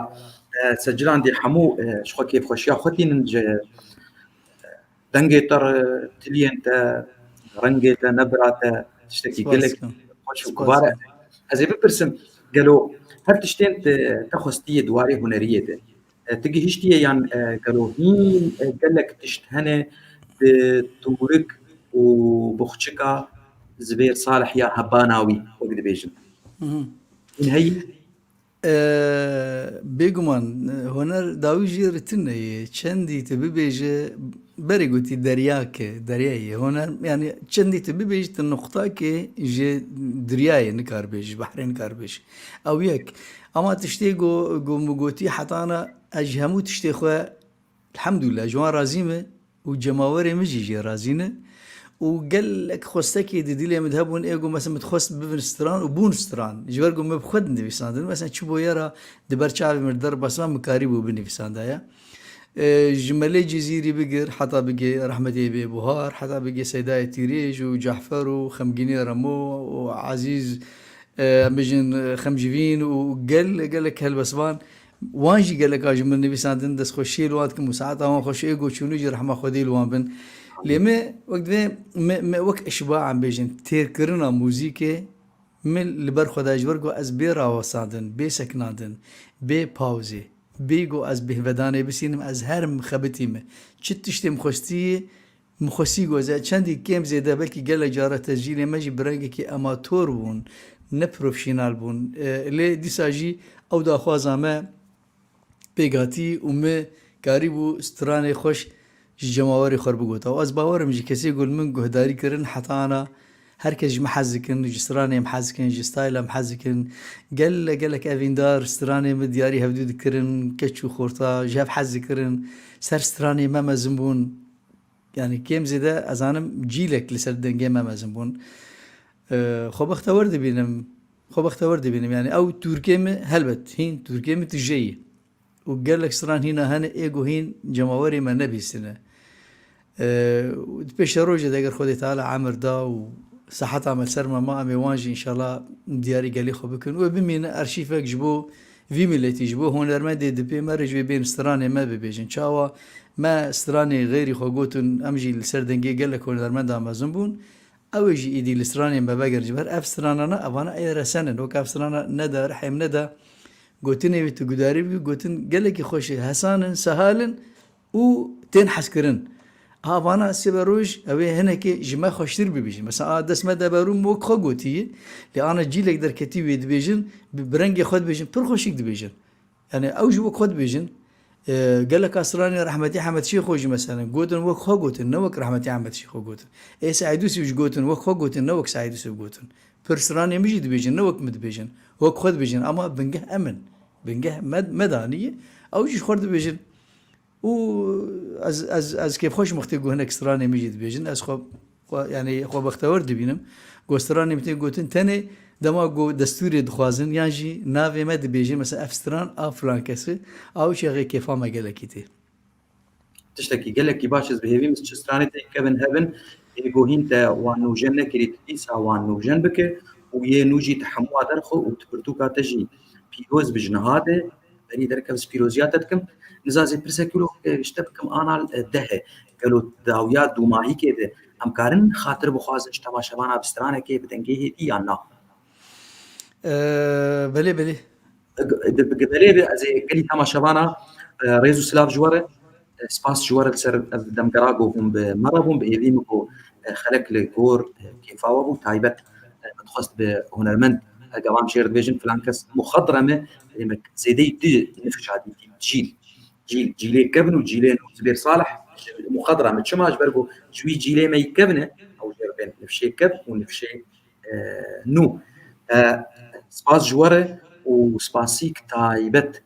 سجلان دي حمو شخو كيف خوشيا خوتين دنگێتەر تلينتە ڕەنگێتە نەبراتە تشتێکی گەلێک سباسكم خۆش و گوبارە سباسكم ئەزێ بپرسم گەلۆ هەر تشتێن تەخواستیە دوارێ هونەریەتە تگە هیچتیە یان گەلۆ هین گەلێک تشت هەنێ تورک و بوخچکا زبێر صالح یا هەباناوی وەک دەبێژن این هەیە بێگومان هۆنەر داوی ژێرتنەیە چەندی تو ببێژە بەری گوتی دەریاکە دەریایە هۆنەر ینی چەندی تو ببێژ نقطاکێ ژێ دریایە نکاربێژ بەحرێ نکاربێژ ئەو یەک ئەما تشتێ گۆمگوتی حتانە ئەژ هەموو تشتێ خۆ الحەمدولله جوان رازیمە و جەماوەرێ مژی ژێ رازینە و gelek xwestekê di dilê min hebûn êgo mesela mitxwest bibin stran û bûn stran ji ber ku me bi xwe dinivîsandin mesela çi bo yera di ber çavê min derbasman mikarî bû binivîsandaya ji melê Cezîrî bigir heta bigê rehmetê bê Buhar heta bigê Seydayê Tîrêj û Cehfer û Xemgînê Remo û Ezîz em bijin Xemcivîn û gelek helbesvan wan jî geleka ji min nivîsandin destxweşiyê li wan dikim û saeta wan xweş êgo çûnû jî rehma Xwedê li wan bin لێمێ وەک ئەشباعم بێژن تێرکردنا موزیکێ من لەبەر خۆداژوەرگۆ ئەس بێ ڕاوەساندن بێ سەکناندن بێ پاوزێ بێگۆ ئەس بێڤەدانێ بسینم ئەس هەرم خەبتیمە چ تشتێ مخۆستیە مخۆسی گۆزە چەندی کێم زێدە بەلکی گەلە جارە تەژیرێ مەژی برەنگێکی ئەماتۆر بوون نە پرۆفشینال بوون لێ دیساژی ئەو داخوازامە پێگاتی و me karî bû stranê xweş ji cemawarê xwe bigota û ez bawerim ji kesê gul min guhdarî kirin hetana herkes ji me hez dikin ji stranê em hez dikin ji stayla em hez dikin gelek evîndar stranê me diyarî hevdû dikirin keç û xorta ji hev hez dikirin ser stranê me mezin bûn yani kêm zêde ez zanim cîlek li ser dengê me mezin bûn xwebextewar dibînim yani ew Tirkiye me helbet hîn Tirkiye me tijeyî û gelek stran hîna hene êgo hîn cemawarê me nebîstine pêşa rojê de eger Xwedê Teala emir da û seheta me ser me ma em ê wan jî înşallah diyarî gelê xwe bikin û bimîne arşîvek ji bo vî milletî ji bo hunermendê dipê me re ji vê bên stranê me bibêjin çawa me stranê xêrî xwe gotin em jî li ser dengê gelek hunermenda mezin bûn ew ê jî êdî li stranê me veger ji ber ev stranana evana ê resenin wek ev strana neda rehêm neda gotinê wî tu gudarî bî gotin gelekî xweş ê hesanin sehalin û tên hezkirin havana sêve roj ew ê hinekê ji me xweştir bibêjin mesela dest me deberûm wek xwe gotiye lê ana cîlek derketî wê dibêjin bi rengê xwe dibêjin pir xweşik dibêjin yani ew ji wek xwe dibêjin geleka stranê rehmetî Hemed Şêxo jî mesela gotin wek xwe gotin ne wek rehmetî Hemed Şêxo gotin ê Saîd Yûsuf jî gotin wek xwe gotin ne wek Saîd Yûsuf gotin pir stranê min jî dibêjin ne wek min dibêjin wek xwe dibêjin ama bingeh emin bingeh medanî ew jî xwe dibêjin û ez kêfxweş mixtê got hinek stranê min jî dibêjin ez yani xwebextewar dibînim got stranê min tê gotin tenê dema got destûrê dixwazin yan jî navê me dibêjin mesela ev stran a filan kesî ew şexê kêfa me gelekî tê tiştekî gelekî baş ez bi hêvî çi stranê tê kevin hebin êgo hîn te wan nûjen nekirî dîsa wan nûjen bike û yê nû jî ti hemûa derxwe û ti pirtûka te jî pîroz bi jinihadê berî derkev spîroziya te dikim nizazê pirsek wilo işte bikim anal dehe gelo dawiya dûmahîkê de em karin xatir bixwazin ji temaşevana bi stranekê bi dengê hêdî yan na belê belê belê be ez ê gelî temaşevana rêz û silav ji were spas ji were li ser ev demgera govûn bi me re bûn bi êvî min ku xelek li gor kêfa we bû taybet min dixwest bi hunermend قوام شير دبيجن فلان كس مخضرمه زيدي دي نفش عادي جيلي كبن وجيلين زبير صالح مخضرمه شماش برقو شوي جيلي ما يكبنه او جربين نفشي كب ونفشي نو سباس جوره وسباسيك تايبت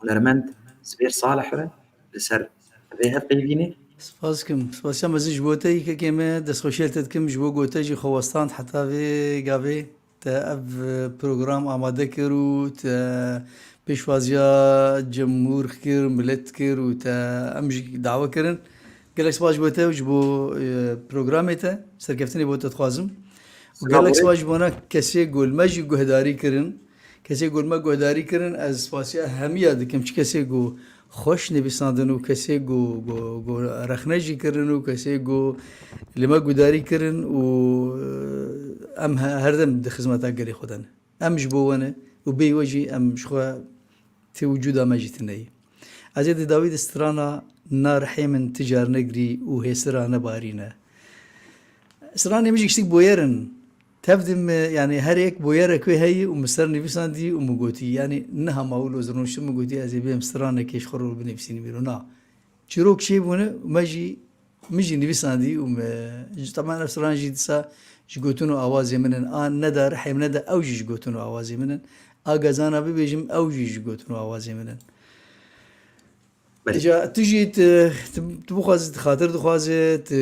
هنرمند زبير صالح لسر ذهب قيبيني سپاسم از جبوتایی که کمی دست خوشیل تدکم جبو گوته جی خواستان حتی وی گاوی تا اف پروگرام آماده کرو تا پیشوازیا جمهور کر ملت کر و تا امج دعوه کرن گلک سپاس جبوته و جبو پروگرامی تا سرکفتنی بوته تخوازم و گلک سپاس جبونا کسی گل مجی گهداری کرن کسی گل ما گهداری کرن از سپاسیا همیه دکم چی کسی گو خوش نویساندن و کسی گو رخنجی کرن و کسی گو لما گوداری کرن و ام هر دم ده خدمت گری خودن ام جبوانه و بی وجی ام شخوا تی وجود ام جتنی از این داوید استرانا نارحی من تجار نگری و هسرانه بارینه استرانا میشه کشتی بویرن تبدم يعني هريك بويرة كوي هي ومستر نفسان دي ومقوتي يعني نها ماول وزرون شو مقوتي أزي بيهم مسترانة كيش خرور بنفسين بيرونا شروك شيء بونه مجي نفسان دي طبعا مستران جيدسا جقوتونو آوازي منن ندى رحيم ندى أوجي جقوتونو آوازي منن آغازانا بيجم أوجي جقوتونو آوازي منن إجا تجي تبغى خاطر تخوازت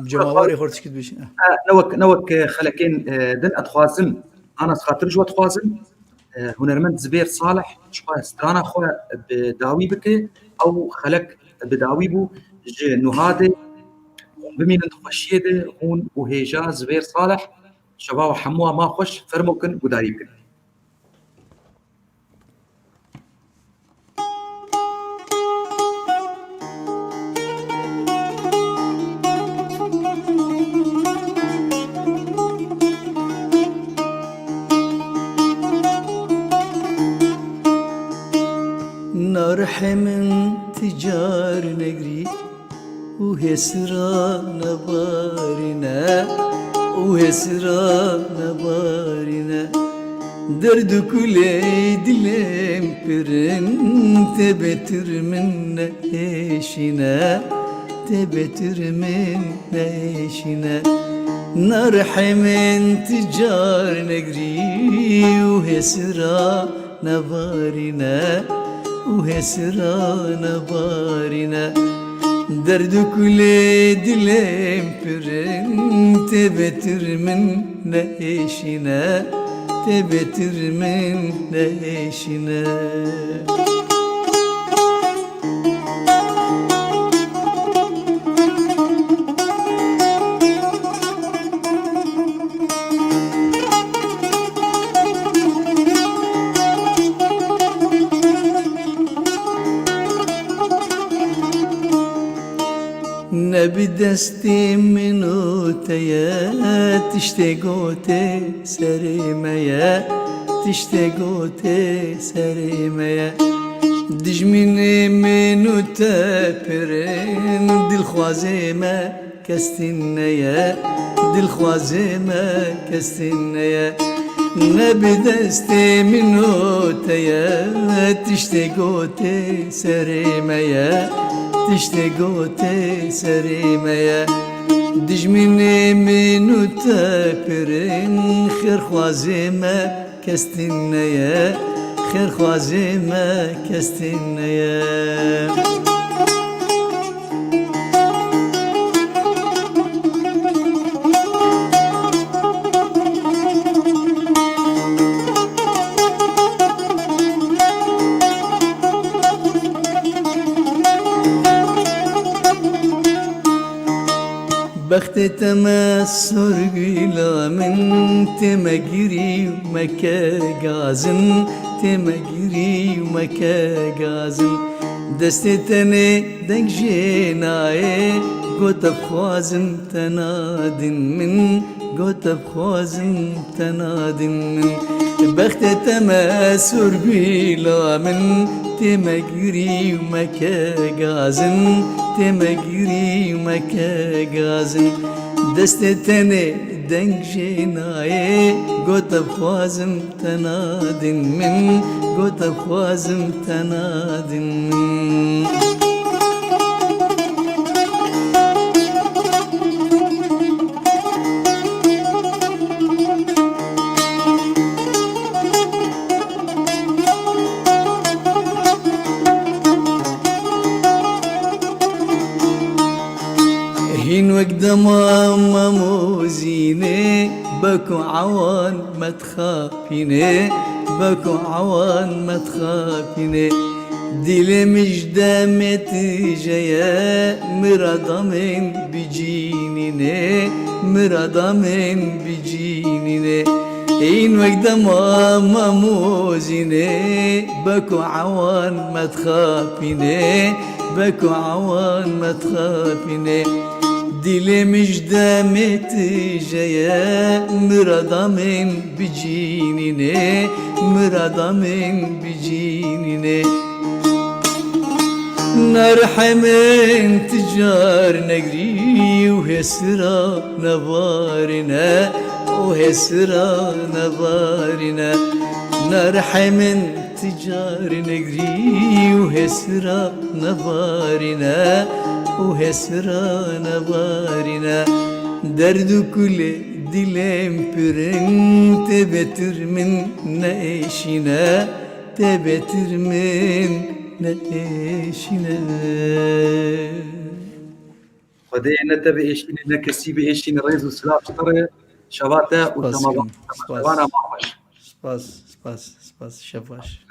جماهير خورتش كده بيش نوك خلكين دن أتخوازم أنا خاطر جو أتخوازم هنرمند زبير صالح شو استرانا خو بداوي بك أو خلك بداوي بو إنه هذا بمين تخشيده هون وهيجا زبير صالح شباب وحموها ما خوش فرموكن وداريبكن نارحي من تجار نجري وهسران بارنا وهسران بارنا درد كل دلم برن تبتر من ايشنا تبتر من ايشنا نارحي من تجار نجري وهسران بارنا وهسران بارنا درد كل دلم برن تبتر من نعيشنا تبتر من نعيشنا بدستي منو تيا تشتاقوتي سريميا تشتاقوتي سريميا دجمني منو تابرين دل خوازيما كستنيا دل خوازيما كستنيا نبدستي منو تيا تشتاقوتي سريميا تشتاقوتي سريميا دجمني منو تابرين خير خوازيما كستنيا خير خوازيما كستنيا بخت تمسر قيلا من تمجري ومكا قازن تمجري ومكا قازن دستتني دك جيناي قوت بخوازن تنادن من قوت بخوازن تنادن من بخت تمسر قيلا من تمجري ومكا قازن تمجري ومكا قازن دست تنه دنگ جنایه گوت بخوازم تنادن من گوت بخوازم تنادن من هين وقدم موزيني بكو عوان ما تخافيني بكو عوان ما تخافيني ديلي مش دامتي جاية مرادة من بجينيني مرادة من بجينيني هين وقدم موزيني بكو عوان ما تخافيني بكو عوان ما تخافيني ديلي مش دامتي جاية مرادة من بجينيني مرادة من بجينيني نرحم من تجار نقري وهسرا نبارنا وهسرا نبارنا نرحم من تجار نقري وهسرا نبارنا وهسرا نبارنا درد كل دلم برن تبتر من نعيشنا تبتر من نعيشنا خدي نتبع إيشين نكسي بإيشين رئيس السلاح شطرة شباتة وتمام سباس شبانا معمش سباس سباس سباس شفاش